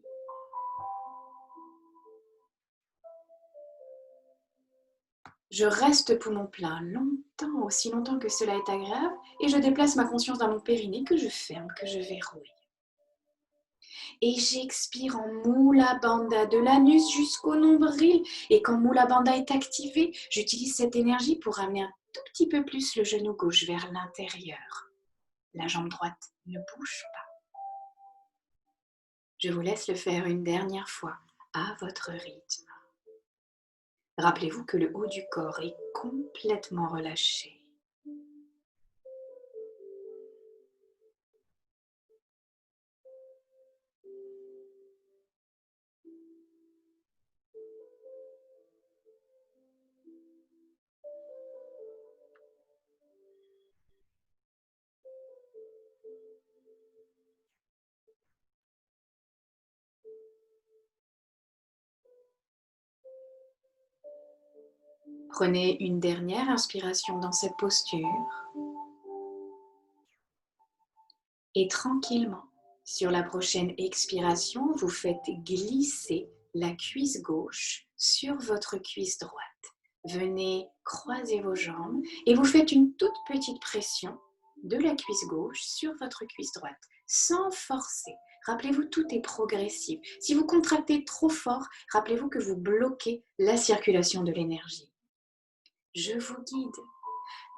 Je reste poumon plein longtemps, aussi longtemps que cela est agréable, et je déplace ma conscience dans mon périnée que je ferme, que je verrouille. Et j'expire en Mula Bandha, de l'anus jusqu'au nombril. Et quand Mula Bandha est activé, j'utilise cette énergie pour ramener un tout petit peu plus le genou gauche vers l'intérieur. La jambe droite ne bouge pas. Je vous laisse le faire une dernière fois à votre rythme. Rappelez-vous que le haut du corps est complètement relâché. Prenez une dernière inspiration dans cette posture et tranquillement, sur la prochaine expiration, vous faites glisser la cuisse gauche sur votre cuisse droite. Venez croiser vos jambes et vous faites une toute petite pression de la cuisse gauche sur votre cuisse droite, sans forcer. Rappelez-vous, tout est progressif. Si vous contractez trop fort, rappelez-vous que vous bloquez la circulation de l'énergie. Je vous guide.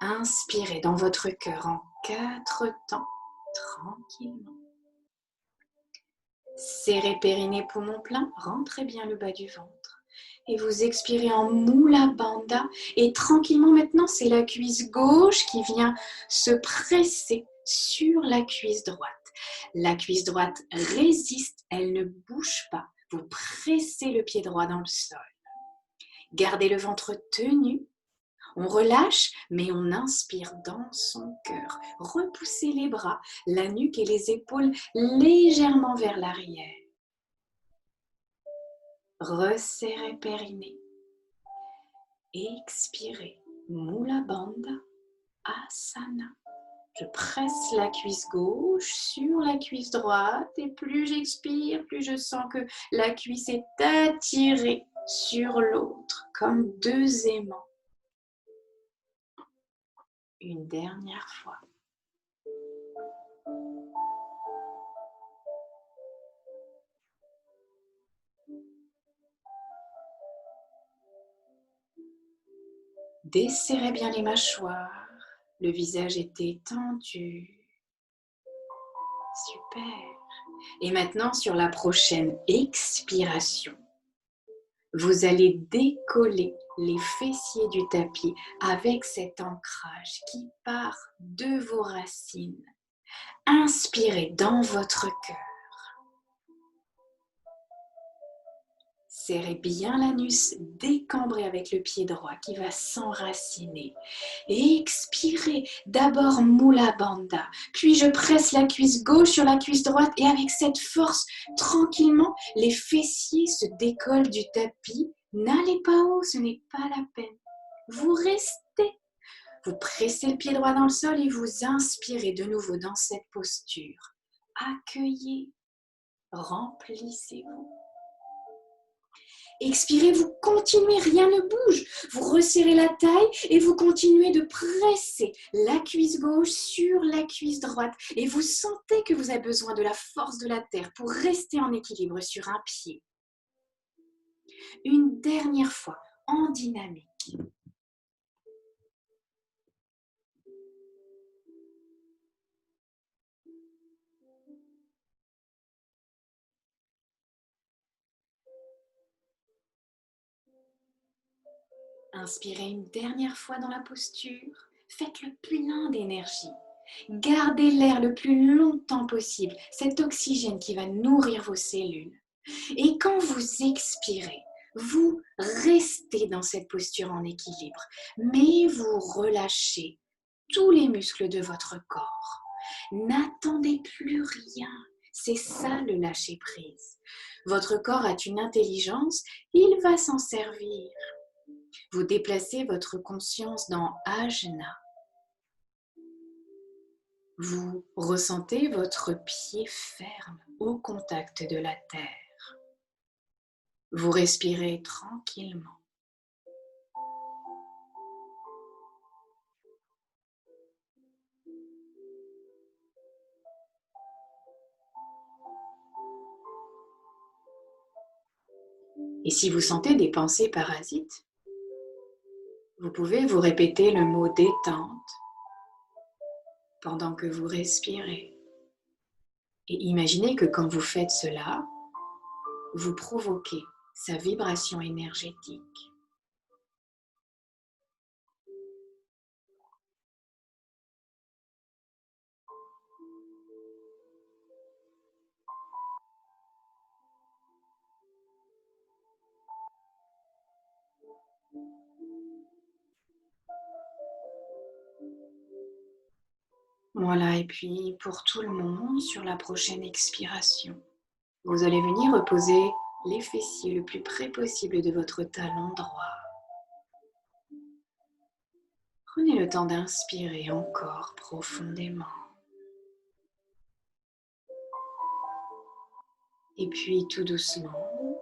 Inspirez dans votre cœur en 4 temps, tranquillement. Serrez périnée, poumon plein, rentrez bien le bas du ventre. Et vous expirez en Mula Bandha. Et tranquillement maintenant, c'est la cuisse gauche qui vient se presser sur la cuisse droite. La cuisse droite résiste, elle ne bouge pas. Vous pressez le pied droit dans le sol. Gardez le ventre tenu. On relâche, mais on inspire dans son cœur. Repoussez les bras, la nuque et les épaules légèrement vers l'arrière. Resserrez périnée. Expirez. Mula Bandha Asana. Je presse la cuisse gauche sur la cuisse droite et plus j'expire, plus je sens que la cuisse est attirée sur l'autre comme 2 aimants. Une dernière fois. Desserrez bien les mâchoires. Le visage est étendu. Super. Et maintenant, sur la prochaine expiration, vous allez décoller les fessiers du tapis avec cet ancrage qui part de vos racines. Inspirez dans votre cœur. Serrez bien l'anus, décambrez avec le pied droit qui va s'enraciner. Expirez, d'abord Mula Bandha, puis je presse la cuisse gauche sur la cuisse droite et avec cette force, tranquillement, les fessiers se décollent du tapis. N'allez pas haut, ce n'est pas la peine. Vous restez. Vous pressez le pied droit dans le sol et vous inspirez de nouveau dans cette posture. Accueillez, remplissez-vous. Expirez, vous continuez, rien ne bouge. Vous resserrez la taille et vous continuez de presser la cuisse gauche sur la cuisse droite. Et vous sentez que vous avez besoin de la force de la terre pour rester en équilibre sur un pied. Une dernière fois, en dynamique. Inspirez une dernière fois dans la posture. Faites le plein d'énergie. Gardez l'air le plus longtemps possible, cet oxygène qui va nourrir vos cellules. Et quand vous expirez, vous restez dans cette posture en équilibre, mais vous relâchez tous les muscles de votre corps. N'attendez plus rien. C'est ça le lâcher-prise. Votre corps a une intelligence, il va s'en servir. Vous déplacez votre conscience dans Ajna. Vous ressentez votre pied ferme au contact de la terre. Vous respirez tranquillement. Et si vous sentez des pensées parasites, vous pouvez vous répéter le mot détente pendant que vous respirez. Et imaginez que quand vous faites cela, vous provoquez sa vibration énergétique. Voilà, et puis pour tout le monde, sur la prochaine expiration, vous allez venir reposer les fessiers le plus près possible de votre talon droit. Prenez le temps d'inspirer encore profondément. Et puis tout doucement,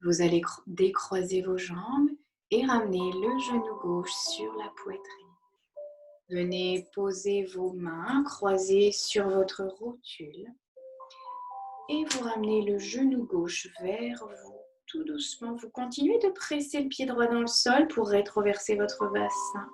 vous allez décroiser vos jambes et ramener le genou gauche sur la poitrine. Venez poser vos mains croisées sur votre rotule et vous ramenez le genou gauche vers vous. Tout doucement, vous continuez de presser le pied droit dans le sol pour rétroverser votre bassin.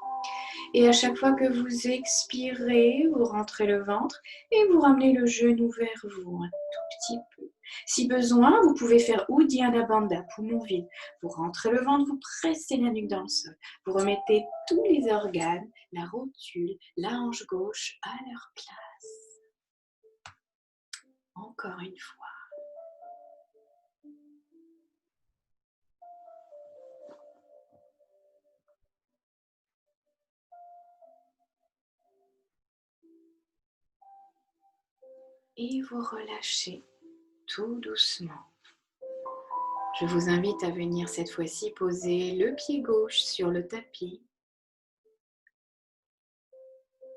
Et à chaque fois que vous expirez, vous rentrez le ventre et vous ramenez le genou vers vous un tout petit peu. Si besoin, vous pouvez faire Uddiyana Bandha, poumon vide. Vous rentrez le ventre, vous pressez la nuque dans le sol. Vous remettez tous les organes, la rotule, la hanche gauche à leur place. Encore une fois. Et vous relâchez tout doucement. Je vous invite à venir cette fois-ci poser le pied gauche sur le tapis.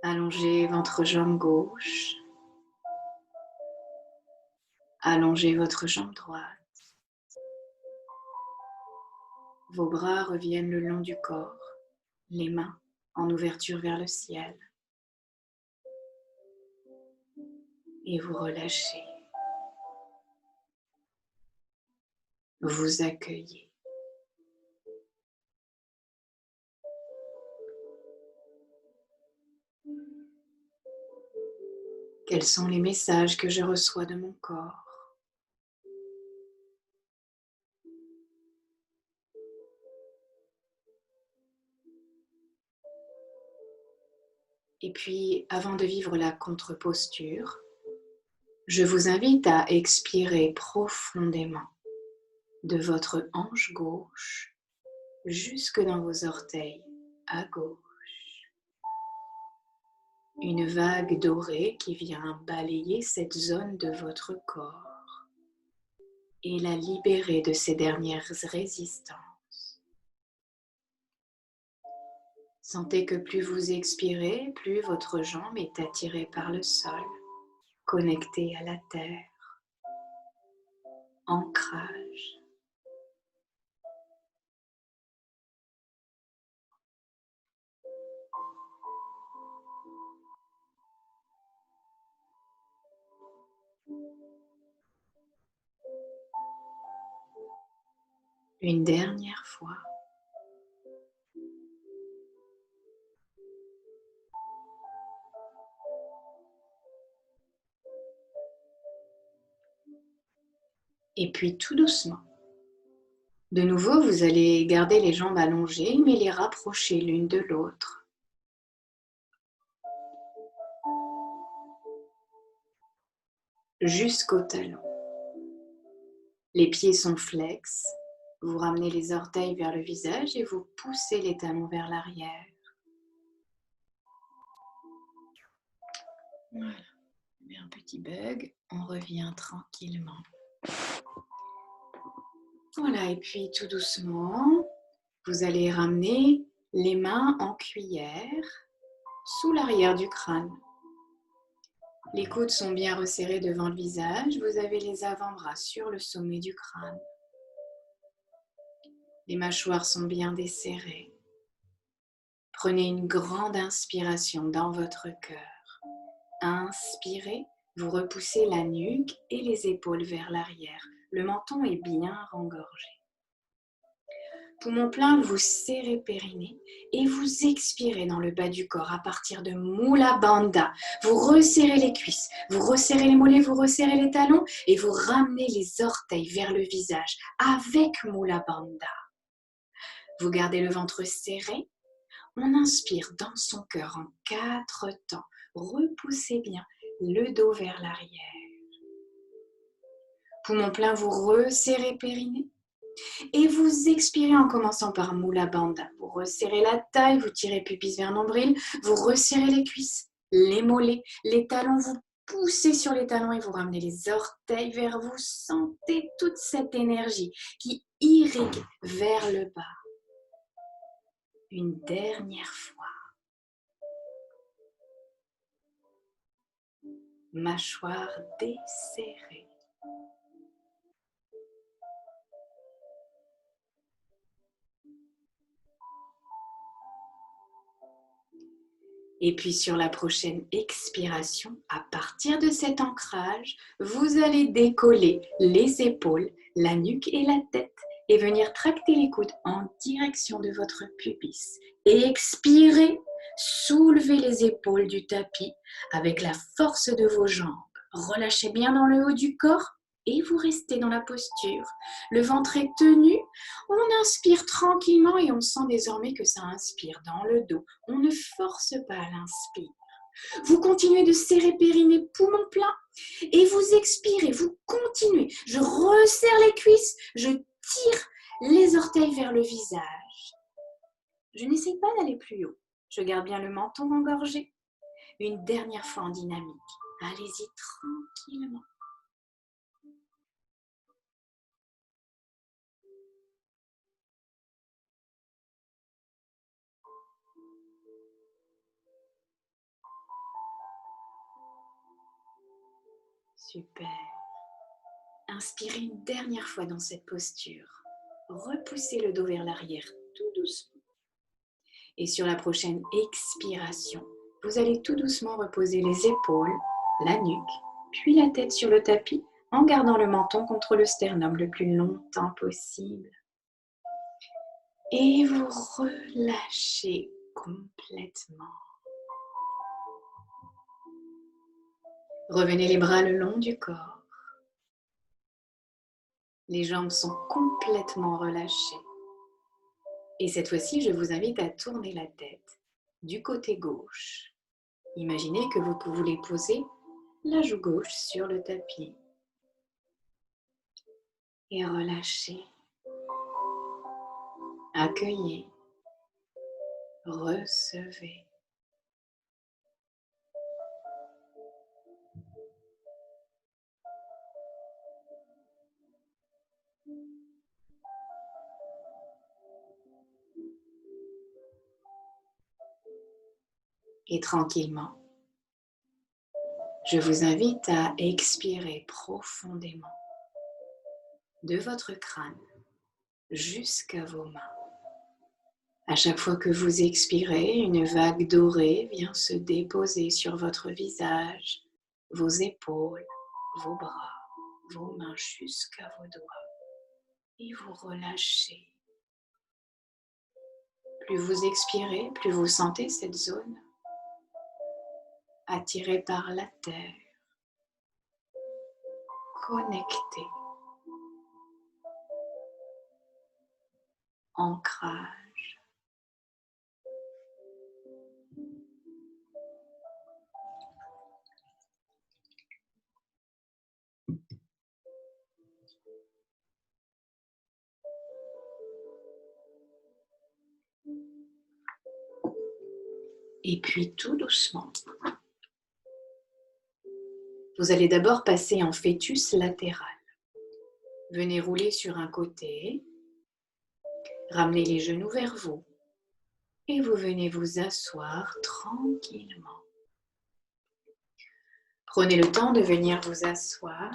Allongez votre jambe gauche. Allongez votre jambe droite. Vos bras reviennent le long du corps, les mains en ouverture vers le ciel. Et vous relâchez. Vous accueillez. Quels sont les messages que je reçois de mon corps? Et puis, avant de vivre la contre-posture, je vous invite à expirer profondément de votre hanche gauche jusque dans vos orteils à gauche. Une vague dorée qui vient balayer cette zone de votre corps et la libérer de ses dernières résistances. Sentez que plus vous expirez, plus votre jambe est attirée par le sol, connectée à la terre. Ancrage. Une dernière fois. Et puis tout doucement. De nouveau, vous allez garder les jambes allongées, mais les rapprocher l'une de l'autre. Jusqu'au talon. Les pieds sont flex. Vous ramenez les orteils vers le visage et vous poussez les talons vers l'arrière. Voilà. Un petit bug. On revient tranquillement. Voilà, et puis tout doucement, vous allez ramener les mains en cuillère sous l'arrière du crâne. Les coudes sont bien resserrés devant le visage. Vous avez les avant-bras sur le sommet du crâne. Les mâchoires sont bien desserrées. Prenez une grande inspiration dans votre cœur. Inspirez, vous repoussez la nuque et les épaules vers l'arrière. Le menton est bien rengorgé. Poumon plein, vous serrez périnée et vous expirez dans le bas du corps à partir de Mula Bandha. Vous resserrez les cuisses, vous resserrez les mollets, vous resserrez les talons et vous ramenez les orteils vers le visage avec Mula Bandha. Vous gardez le ventre serré. On inspire dans son cœur en 4 temps. Repoussez bien le dos vers l'arrière. Poumon plein, vous resserrez périnée. Et vous expirez en commençant par Mula Bandha. Vous resserrez la taille, vous tirez pubis vers nombril, vous resserrez les cuisses, les mollets, les talons, vous poussez sur les talons et vous ramenez les orteils vers vous. Sentez toute cette énergie qui irrigue vers le bas. Une dernière fois. Mâchoire desserrée. Et puis sur la prochaine expiration, à partir de cet ancrage, vous allez décoller les épaules, la nuque et la tête et venir tracter les coudes en direction de votre pubis. Et expirez, soulevez les épaules du tapis avec la force de vos jambes. Relâchez bien dans le haut du corps et vous restez dans la posture. Le ventre est tenu, on inspire tranquillement et on sent désormais que ça inspire dans le dos. On ne force pas l'inspire. Vous continuez de serrer périnée, poumon plein et vous expirez, vous continuez. Je resserre les cuisses, je tire les orteils vers le visage. Je n'essaye pas d'aller plus haut. Je garde bien le menton engorgé. Une dernière fois en dynamique. Allez-y tranquillement. Super. Inspirez une dernière fois dans cette posture. Repoussez le dos vers l'arrière tout doucement. Et sur la prochaine expiration, vous allez tout doucement reposer les épaules, la nuque, puis la tête sur le tapis en gardant le menton contre le sternum le plus longtemps possible. Et vous relâchez complètement. Revenez les bras le long du corps. Les jambes sont complètement relâchées. Et cette fois-ci, je vous invite à tourner la tête du côté gauche. Imaginez que vous voulez poser la joue gauche sur le tapis. Et relâchez. Accueillez. Recevez. Et tranquillement, je vous invite à expirer profondément de votre crâne jusqu'à vos mains. À chaque fois que vous expirez, une vague dorée vient se déposer sur votre visage, vos épaules, vos bras, vos mains jusqu'à vos doigts. Et vous relâchez. Plus vous expirez, plus vous sentez cette zone attirée par la terre, connectée, ancrage. Et puis tout doucement, vous allez d'abord passer en fœtus latéral. Venez rouler sur un côté, ramenez les genoux vers vous et vous venez vous asseoir tranquillement. Prenez le temps de venir vous asseoir.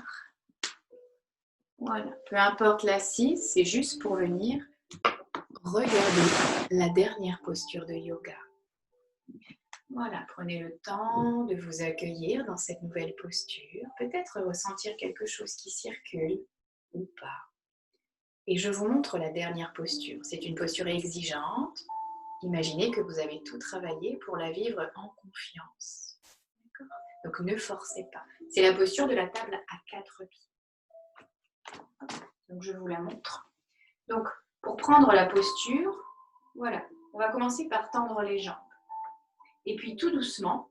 Voilà, peu importe l'assise, c'est juste pour venir regarder la dernière posture de yoga. Voilà, prenez le temps de vous accueillir dans cette nouvelle posture, peut-être ressentir quelque chose qui circule ou pas. Et je vous montre la dernière posture. C'est une posture exigeante. Imaginez que vous avez tout travaillé pour la vivre en confiance. D'accord ? Donc ne forcez pas. C'est la posture de la table à 4 pieds. Donc je vous la montre. Donc pour prendre la posture, voilà, on va commencer par tendre les jambes. Et puis tout doucement,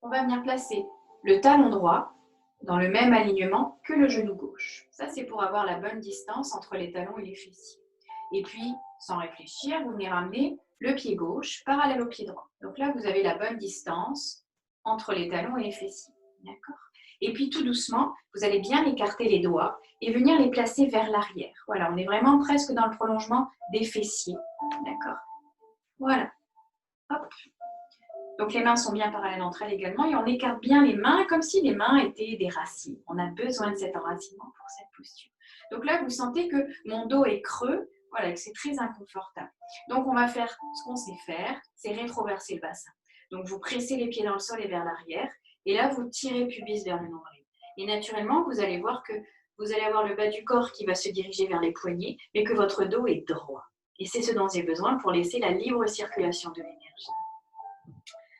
on va venir placer le talon droit dans le même alignement que le genou gauche. Ça, c'est pour avoir la bonne distance entre les talons et les fessiers. Et puis, sans réfléchir, vous venez ramener le pied gauche parallèle au pied droit. Donc là, vous avez la bonne distance entre les talons et les fessiers. D'accord ? Et puis tout doucement, vous allez bien écarter les doigts et venir les placer vers l'arrière. Voilà, on est vraiment presque dans le prolongement des fessiers. D'accord? Voilà. Hop. Donc les mains sont bien parallèles entre elles également et on écarte bien les mains comme si les mains étaient des racines. On a besoin de cet enracinement pour cette posture. Donc là, vous sentez que mon dos est creux, voilà, que c'est très inconfortable. Donc on va faire ce qu'on sait faire, c'est rétroverser le bassin. Donc vous pressez les pieds dans le sol et vers l'arrière et là vous tirez pubis vers le nombril. Et naturellement, vous allez voir que vous allez avoir le bas du corps qui va se diriger vers les poignets, mais que votre dos est droit. Et c'est ce dont j'ai besoin pour laisser la libre circulation de l'énergie.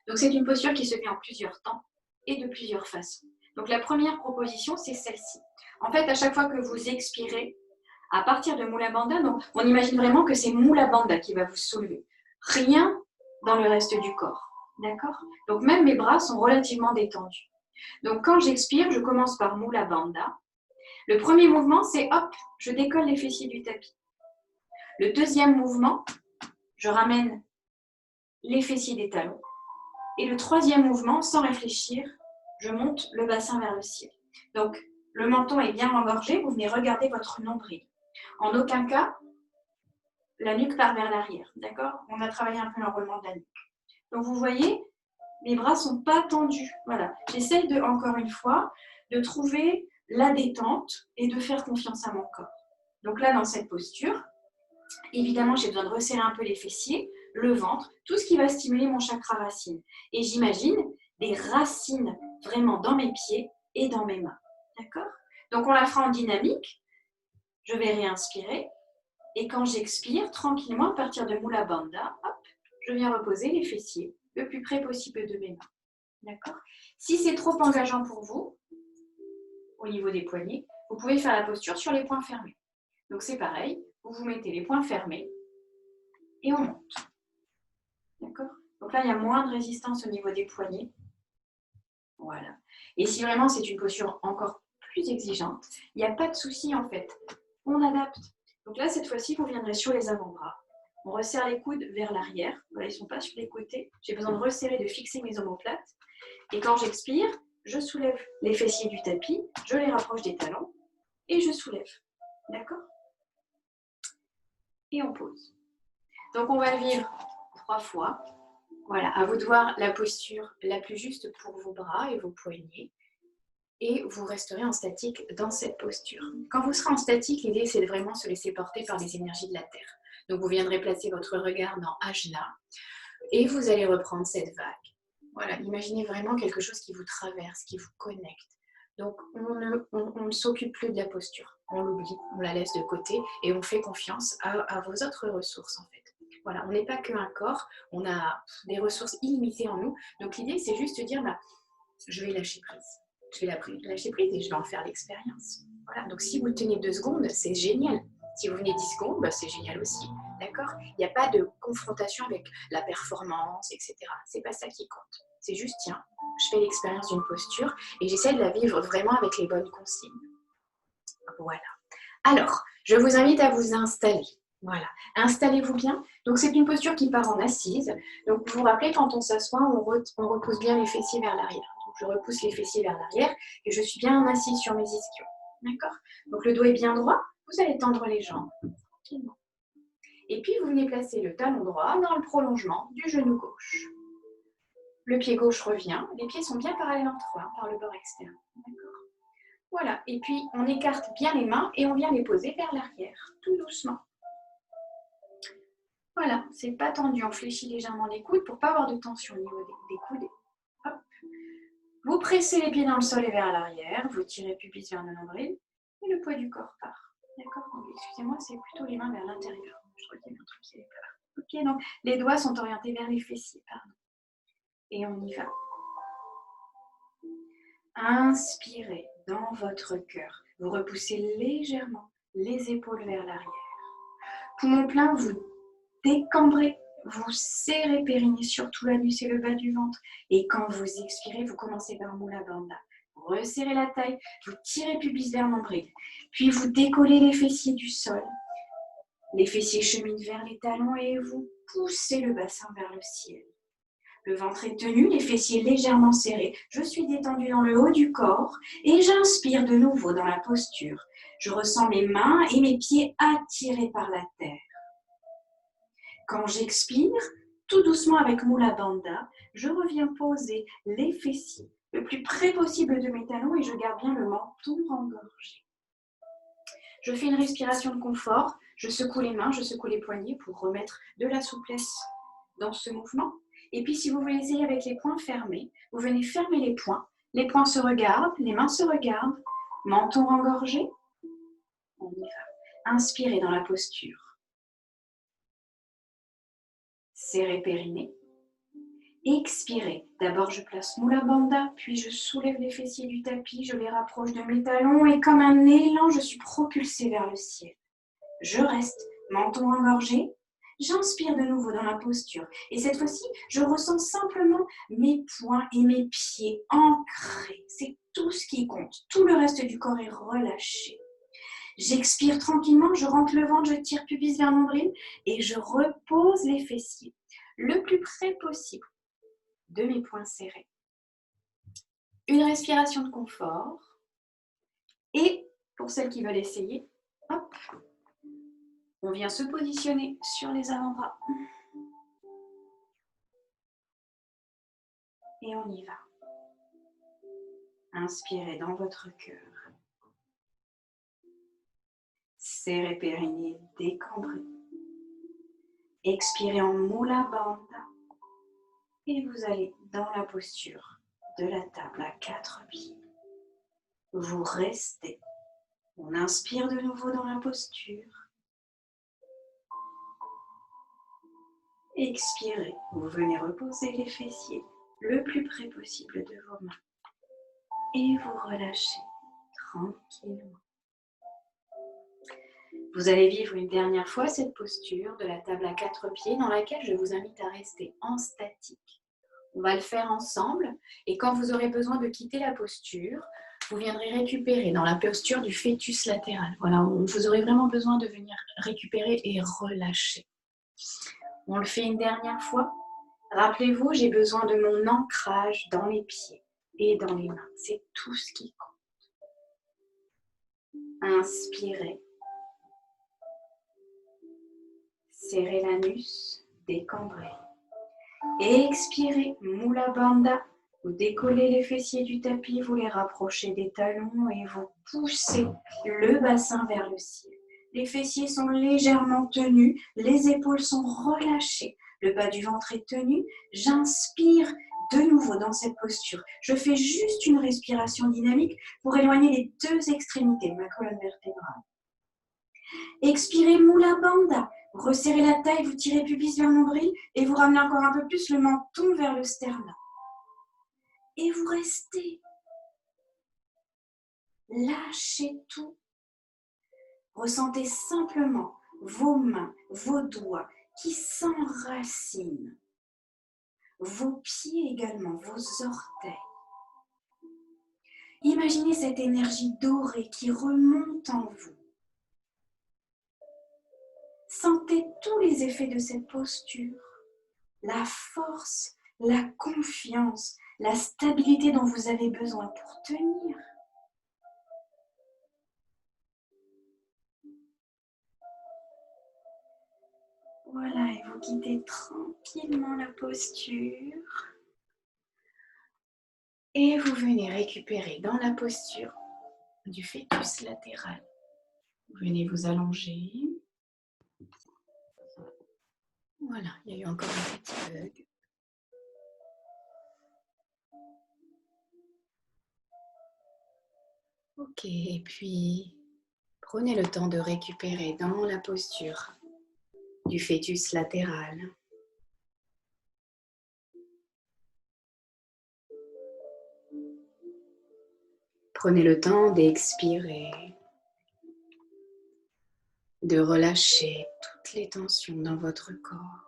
Donc c'est une posture qui se fait en plusieurs temps et de plusieurs façons. Donc la première proposition, c'est celle-ci. En fait, à chaque fois que vous expirez, à partir de Mula Bandha, donc on imagine vraiment que c'est Mula Bandha qui va vous soulever. Rien dans le reste du corps. D'accord? Donc même mes bras sont relativement détendus. Donc quand j'expire, je commence par Mula Bandha. Le premier mouvement, c'est hop, je décolle les fessiers du tapis. Le deuxième mouvement, je ramène les fessiers des talons. Et le troisième mouvement, sans réfléchir, je monte le bassin vers le ciel. Donc, le menton est bien engorgé, vous venez regarder votre nombril. En aucun cas, la nuque part vers l'arrière, d'accord? On a travaillé un peu l'enroulement de la nuque. Donc, vous voyez, mes bras ne sont pas tendus. Voilà. J'essaye encore une fois, de trouver la détente et de faire confiance à mon corps. Donc là, dans cette posture, évidemment, j'ai besoin de resserrer un peu les fessiers, le ventre, tout ce qui va stimuler mon chakra racine. Et j'imagine des racines vraiment dans mes pieds et dans mes mains. D'accord? Donc, on la fera en dynamique. Je vais réinspirer. Et quand j'expire, tranquillement, à partir de Mula Bandha, hop, je viens reposer les fessiers le plus près possible de mes mains. D'accord? Si c'est trop engageant pour vous, au niveau des poignets, vous pouvez faire la posture sur les poings fermés. Donc, c'est pareil. Vous vous mettez les poings fermés et on monte. D'accord? Donc là, il y a moins de résistance au niveau des poignets. Voilà. Et si vraiment c'est une posture encore plus exigeante, il n'y a pas de souci en fait. On adapte. Donc là, cette fois-ci, vous viendrez sur les avant-bras. On resserre les coudes vers l'arrière. Voilà, ils ne sont pas sur les côtés. J'ai besoin de resserrer, de fixer mes omoplates. Et quand j'expire, je soulève les fessiers du tapis, je les rapproche des talons et je soulève. D'accord? Et on pose. Donc on va le vivre 3 fois. Voilà, à vous de voir la posture la plus juste pour vos bras et vos poignets. Et vous resterez en statique dans cette posture. Quand vous serez en statique, l'idée c'est de vraiment se laisser porter par les énergies de la Terre. Donc vous viendrez placer votre regard dans Ajna et vous allez reprendre cette vague. Voilà, imaginez vraiment quelque chose qui vous traverse, qui vous connecte. Donc on ne s'occupe plus de la posture, on l'oublie, on la laisse de côté et on fait confiance à vos autres ressources en fait. Voilà, on n'est pas qu'un corps, on a des ressources illimitées en nous. Donc l'idée c'est juste de dire, bah, je vais lâcher prise. Je vais lâcher prise et je vais en faire l'expérience. Voilà, donc si vous tenez 2 secondes, c'est génial. Si vous venez 10 secondes, bah, c'est génial aussi. D'accord? Il n'y a pas de confrontation avec la performance, etc. C'est pas ça qui compte. C'est juste, tiens, je fais l'expérience d'une posture et j'essaie de la vivre vraiment avec les bonnes consignes. Voilà. Alors, je vous invite à vous installer. Voilà. Installez-vous bien. Donc, c'est une posture qui part en assise. Donc, vous vous rappelez, quand on s'assoit, on repousse bien les fessiers vers l'arrière. Donc, je repousse les fessiers vers l'arrière et je suis bien assise sur mes ischios. D'accord? Donc, le dos est bien droit. Vous allez tendre les jambes tranquillement. Et puis, vous venez placer le talon droit dans le prolongement du genou gauche. Le pied gauche revient. Les pieds sont bien parallèles entre eux, par le bord externe. D'accord? Voilà. Et puis, on écarte bien les mains et on vient les poser vers l'arrière, tout doucement. Voilà, c'est pas tendu. On fléchit légèrement les coudes pour ne pas avoir de tension au niveau des coudes. Hop. Vous pressez les pieds dans le sol et vers l'arrière. Vous tirez pubis vers le nombril et le poids du corps part. D'accord? Excusez-moi, c'est plutôt les mains vers l'intérieur. Je crois qu'il y a un truc qui est là. Ok, donc les doigts sont orientés vers les fessiers. Pardon. Et on y va. Inspirez dans votre cœur. Vous repoussez légèrement les épaules vers l'arrière. Poumon plein, vous décambrez, vous serrez périnée, surtout l'anus et le bas du ventre. Et quand vous expirez, vous commencez par Mula Bandha. Vous resserrez la taille, vous tirez pubis vers nombril. Puis vous décollez les fessiers du sol. Les fessiers cheminent vers les talons et vous poussez le bassin vers le ciel. Le ventre est tenu, les fessiers légèrement serrés. Je suis détendue dans le haut du corps et j'inspire de nouveau dans la posture. Je ressens mes mains et mes pieds attirés par la terre. Quand j'expire, tout doucement avec Mula Bandha, je reviens poser les fessiers le plus près possible de mes talons et je garde bien le menton engorgé. Je fais une respiration de confort, je secoue les mains, je secoue les poignets pour remettre de la souplesse dans ce mouvement. Et puis si vous voulez essayer avec les poings fermés, vous venez fermer les poings se regardent, les mains se regardent, menton engorgé, on y va. Inspirez dans la posture. Serrez périnée. Expirez. D'abord, je place Mula Bandha, puis je soulève les fessiers du tapis, je les rapproche de mes talons et comme un élan, je suis propulsée vers le ciel. Je reste, menton engorgé. J'inspire de nouveau dans la posture. Et cette fois-ci, je ressens simplement mes poings et mes pieds ancrés. C'est tout ce qui compte. Tout le reste du corps est relâché. J'expire tranquillement, je rentre le ventre, je tire pubis vers nombril et je repose les fessiers le plus près possible de mes poings serrés. Une respiration de confort. Et pour celles qui veulent essayer, hop, on vient se positionner sur les avant-bras. Et on y va. Inspirez dans votre cœur. Serrez périnée, décambrez. Expirez en Mula Bandha. Et vous allez dans la posture de la table à 4 pieds. Vous restez. On inspire de nouveau dans la posture. Expirez. Vous venez reposer les fessiers le plus près possible de vos mains. Et vous relâchez tranquillement. Vous allez vivre une dernière fois cette posture de la table à 4 pieds dans laquelle je vous invite à rester en statique. On va le faire ensemble et quand vous aurez besoin de quitter la posture, vous viendrez récupérer dans la posture du fœtus latéral. Voilà, vous aurez vraiment besoin de venir récupérer et relâcher. On le fait une dernière fois. Rappelez-vous, j'ai besoin de mon ancrage dans les pieds et dans les mains. C'est tout ce qui compte. Inspirez. Serrez l'anus, décambrez. Expirez, Mula Bandha. Vous décollez les fessiers du tapis, vous les rapprochez des talons et vous poussez le bassin vers le ciel. Les fessiers sont légèrement tenus, les épaules sont relâchées, le bas du ventre est tenu. J'inspire de nouveau dans cette posture. Je fais juste une respiration dynamique pour éloigner les deux extrémités de ma colonne vertébrale. Expirez, Mula Bandha. Resserrez la taille, vous tirez pubis vers le nombril et vous ramenez encore un peu plus le menton vers le sternum. Et vous restez. Lâchez tout. Ressentez simplement vos mains, vos doigts qui s'enracinent. Vos pieds également, vos orteils. Imaginez cette énergie dorée qui remonte en vous. Sentez tous les effets de cette posture. La force, la confiance, la stabilité dont vous avez besoin pour tenir. Voilà, et vous quittez tranquillement la posture. Et vous venez récupérer dans la posture du fœtus latéral. Vous venez vous allonger. Voilà, il y a eu encore un petit bug. Ok, et puis prenez le temps de récupérer dans la posture du fœtus latéral. Prenez le temps d'expirer, de relâcher toutes les tensions dans votre corps.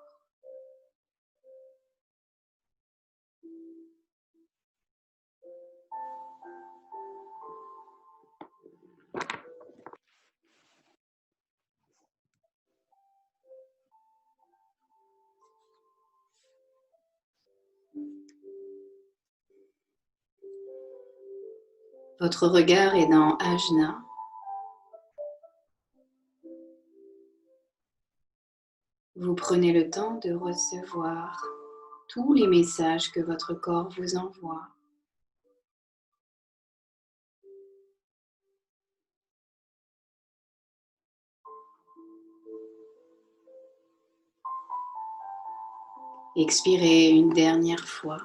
Votre regard est dans Ajna. Vous prenez le temps de recevoir tous les messages que votre corps vous envoie. Expirez une dernière fois.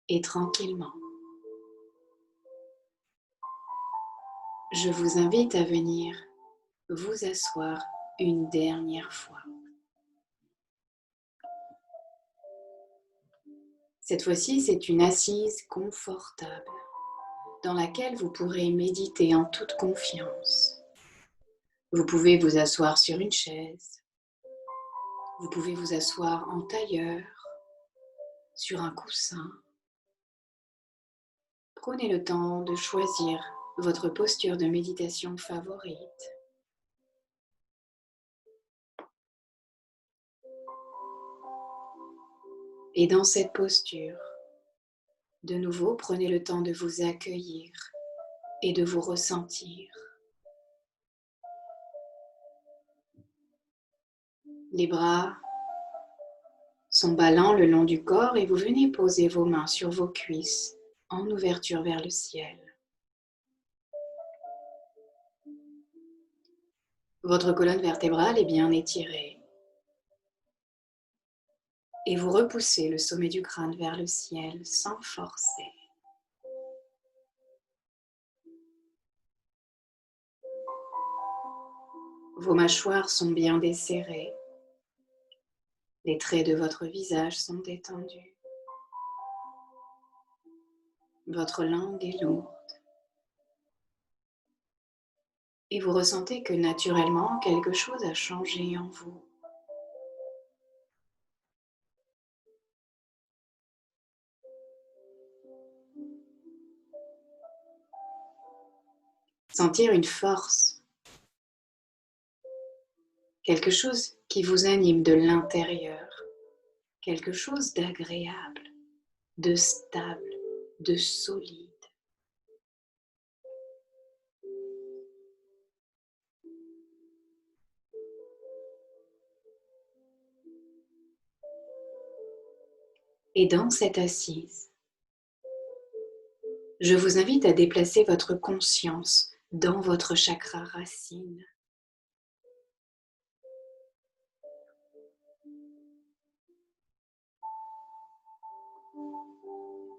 Et tranquillement, je vous invite à venir vous asseoir une dernière fois. Cette fois-ci, c'est une assise confortable dans laquelle vous pourrez méditer en toute confiance. Vous pouvez vous asseoir sur une chaise, vous pouvez vous asseoir en tailleur, sur un coussin. Prenez le temps de choisir votre posture de méditation favorite. Et dans cette posture, de nouveau, prenez le temps de vous accueillir et de vous ressentir. Les bras sont ballants le long du corps et vous venez poser vos mains sur vos cuisses en ouverture vers le ciel. Votre colonne vertébrale est bien étirée et vous repoussez le sommet du crâne vers le ciel sans forcer. Vos mâchoires sont bien desserrées. Les traits de votre visage sont détendus. Votre langue est lourde. Et vous ressentez que naturellement, quelque chose a changé en vous. Sentir une force, quelque chose qui vous anime de l'intérieur, quelque chose d'agréable, de stable, de solide. Et dans cette assise, je vous invite à déplacer votre conscience dans votre chakra racine.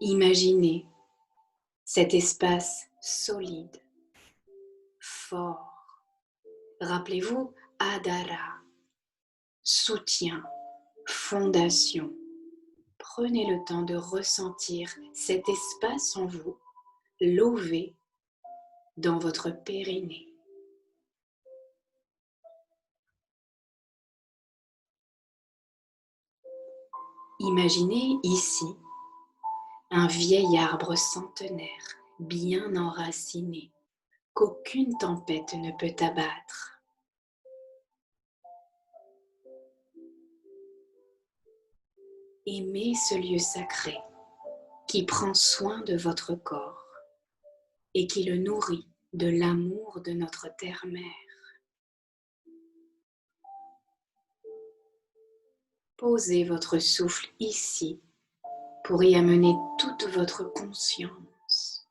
Imaginez cet espace solide, fort. Rappelez-vous Adhara, soutien, fondation. Prenez le temps de ressentir cet espace en vous, lové dans votre périnée. Imaginez ici un vieil arbre centenaire, bien enraciné, qu'aucune tempête ne peut abattre. Aimez ce lieu sacré qui prend soin de votre corps et qui le nourrit de l'amour de notre terre-mère. Posez votre souffle ici pour y amener toute votre conscience.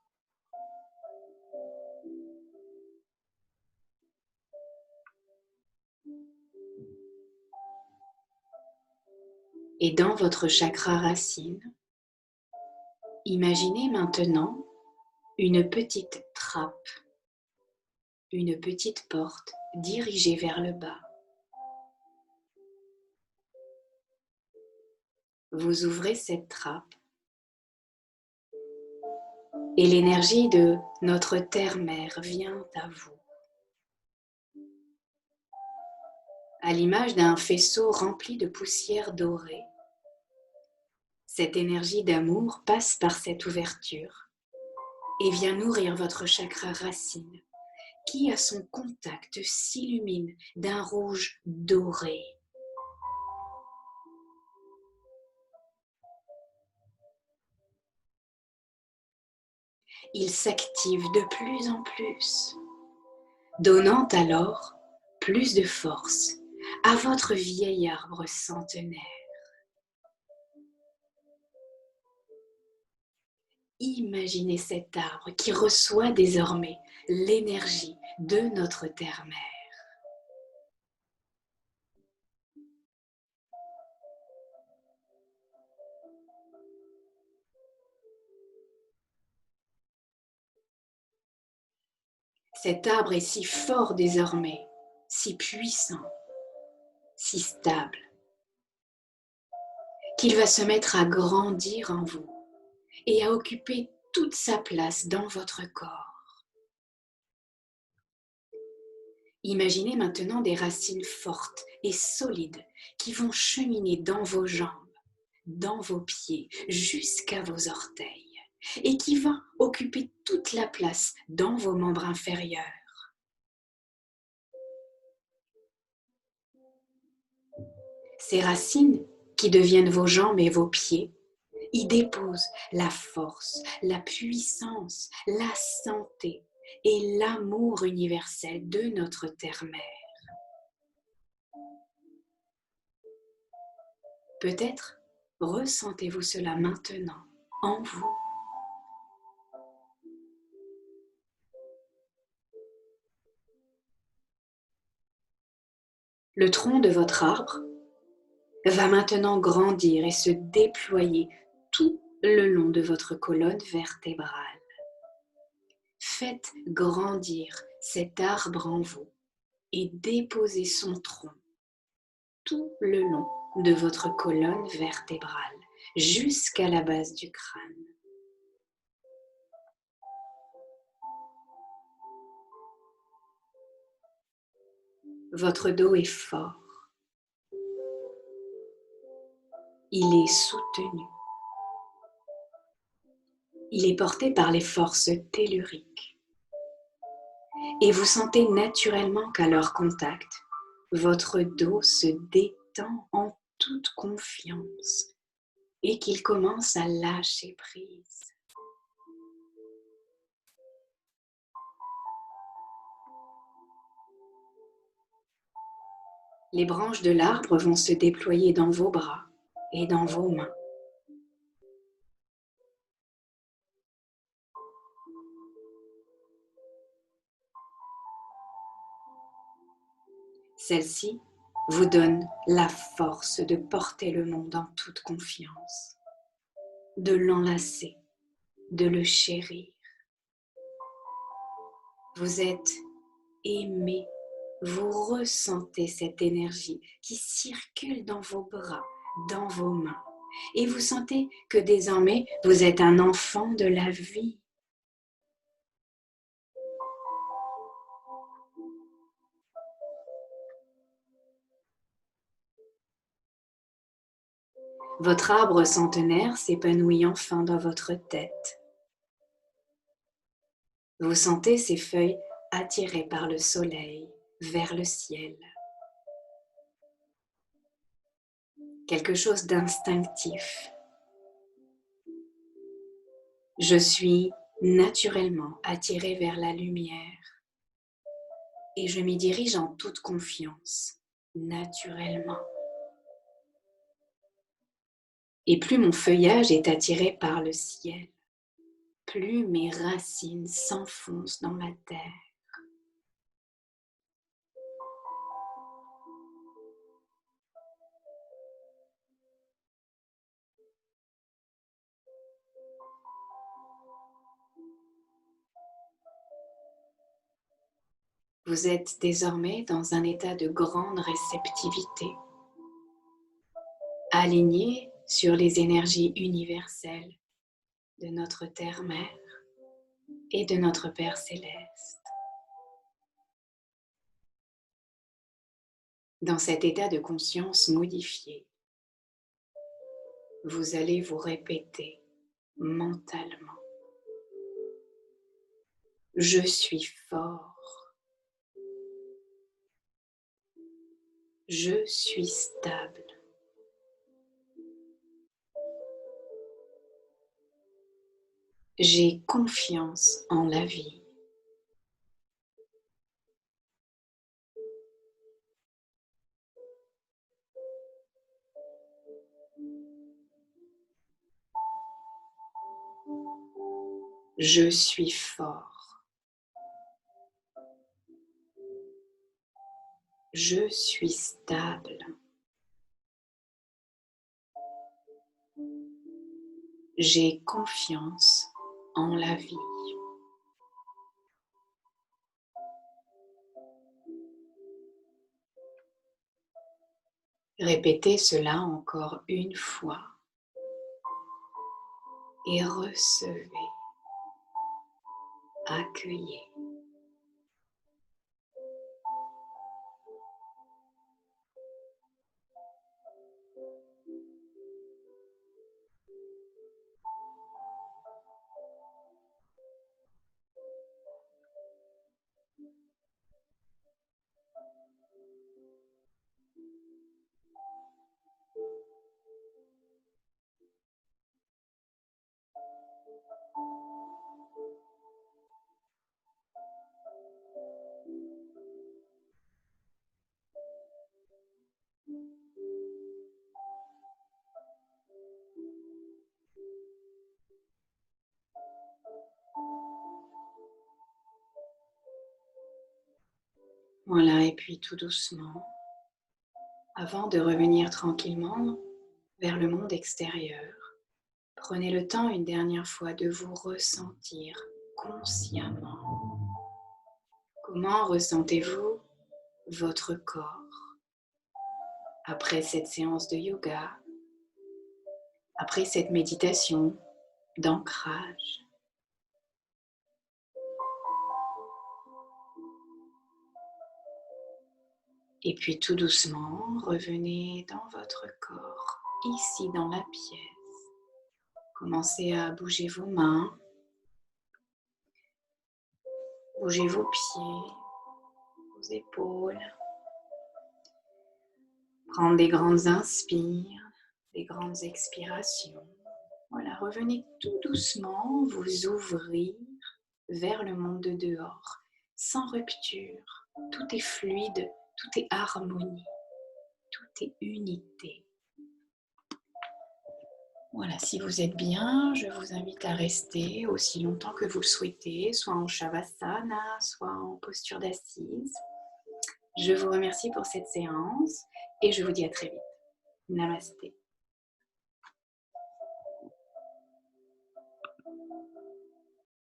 Et dans votre chakra racine, imaginez maintenant une petite trappe, une petite porte dirigée vers le bas. Vous ouvrez cette trappe et l'énergie de notre terre-mère vient à vous. À l'image d'un faisceau rempli de poussière dorée, cette énergie d'amour passe par cette ouverture et vient nourrir votre chakra racine qui, à son contact, s'illumine d'un rouge doré. Il s'active de plus en plus, donnant alors plus de force à votre vieil arbre centenaire. Imaginez cet arbre qui reçoit désormais l'énergie de notre terre-mère. Cet arbre est si fort désormais, si puissant, si stable, qu'il va se mettre à grandir en vous et à occuper toute sa place dans votre corps. Imaginez maintenant des racines fortes et solides qui vont cheminer dans vos jambes, dans vos pieds, jusqu'à vos orteils, et qui vont occuper toute la place dans vos membres inférieurs. Ces racines qui deviennent vos jambes et vos pieds y déposent la force, la puissance, la santé et l'amour universel de notre terre-mère. Peut-être ressentez-vous cela maintenant en vous. Le tronc de votre arbre va maintenant grandir et se déployer tout le long de votre colonne vertébrale. Faites grandir cet arbre en vous et déposez son tronc tout le long de votre colonne vertébrale jusqu'à la base du crâne. Votre dos est fort. Il est soutenu. Il est porté par les forces telluriques. Et vous sentez naturellement qu'à leur contact, votre dos se détend en toute confiance et qu'il commence à lâcher prise. Les branches de l'arbre vont se déployer dans vos bras et dans vos mains. Celle-ci vous donne la force de porter le monde en toute confiance, de l'enlacer, de le chérir. Vous êtes aimé, vous ressentez cette énergie qui circule dans vos bras, dans vos mains, et vous sentez que désormais vous êtes un enfant de la vie. Votre arbre centenaire s'épanouit enfin dans votre tête. Vous sentez ces feuilles attirées par le soleil vers le ciel. Quelque chose d'instinctif. Je suis naturellement attiré vers la lumière et je m'y dirige en toute confiance, naturellement. Et plus mon feuillage est attiré par le ciel, plus mes racines s'enfoncent dans la terre. Vous êtes désormais dans un état de grande réceptivité, aligné sur les énergies universelles de notre Terre-Mère et de notre Père Céleste. Dans cet état de conscience modifié, vous allez vous répéter mentalement: je suis fort, je suis stable, J'ai confiance en la vie. Je suis fort. Je suis stable. J'ai confiance en la vie. Répétez cela encore une fois et recevez, accueillez. Voilà, et puis tout doucement, avant de revenir tranquillement vers le monde extérieur, prenez le temps une dernière fois de vous ressentir consciemment. Comment ressentez-vous votre corps après cette séance de yoga, après cette méditation d'ancrage? Et puis tout doucement, revenez dans votre corps, ici dans la pièce. Commencez à bouger vos mains, bougez vos pieds, vos épaules. Prendre des grandes inspires, des grandes expirations. Voilà, revenez tout doucement vous ouvrir vers le monde de dehors, sans rupture. Tout est fluide, tout est harmonie, tout est unité. Voilà, si vous êtes bien, je vous invite à rester aussi longtemps que vous le souhaitez, soit en Shavasana, soit en posture d'assise. Je vous remercie pour cette séance et je vous dis à très vite. Namasté.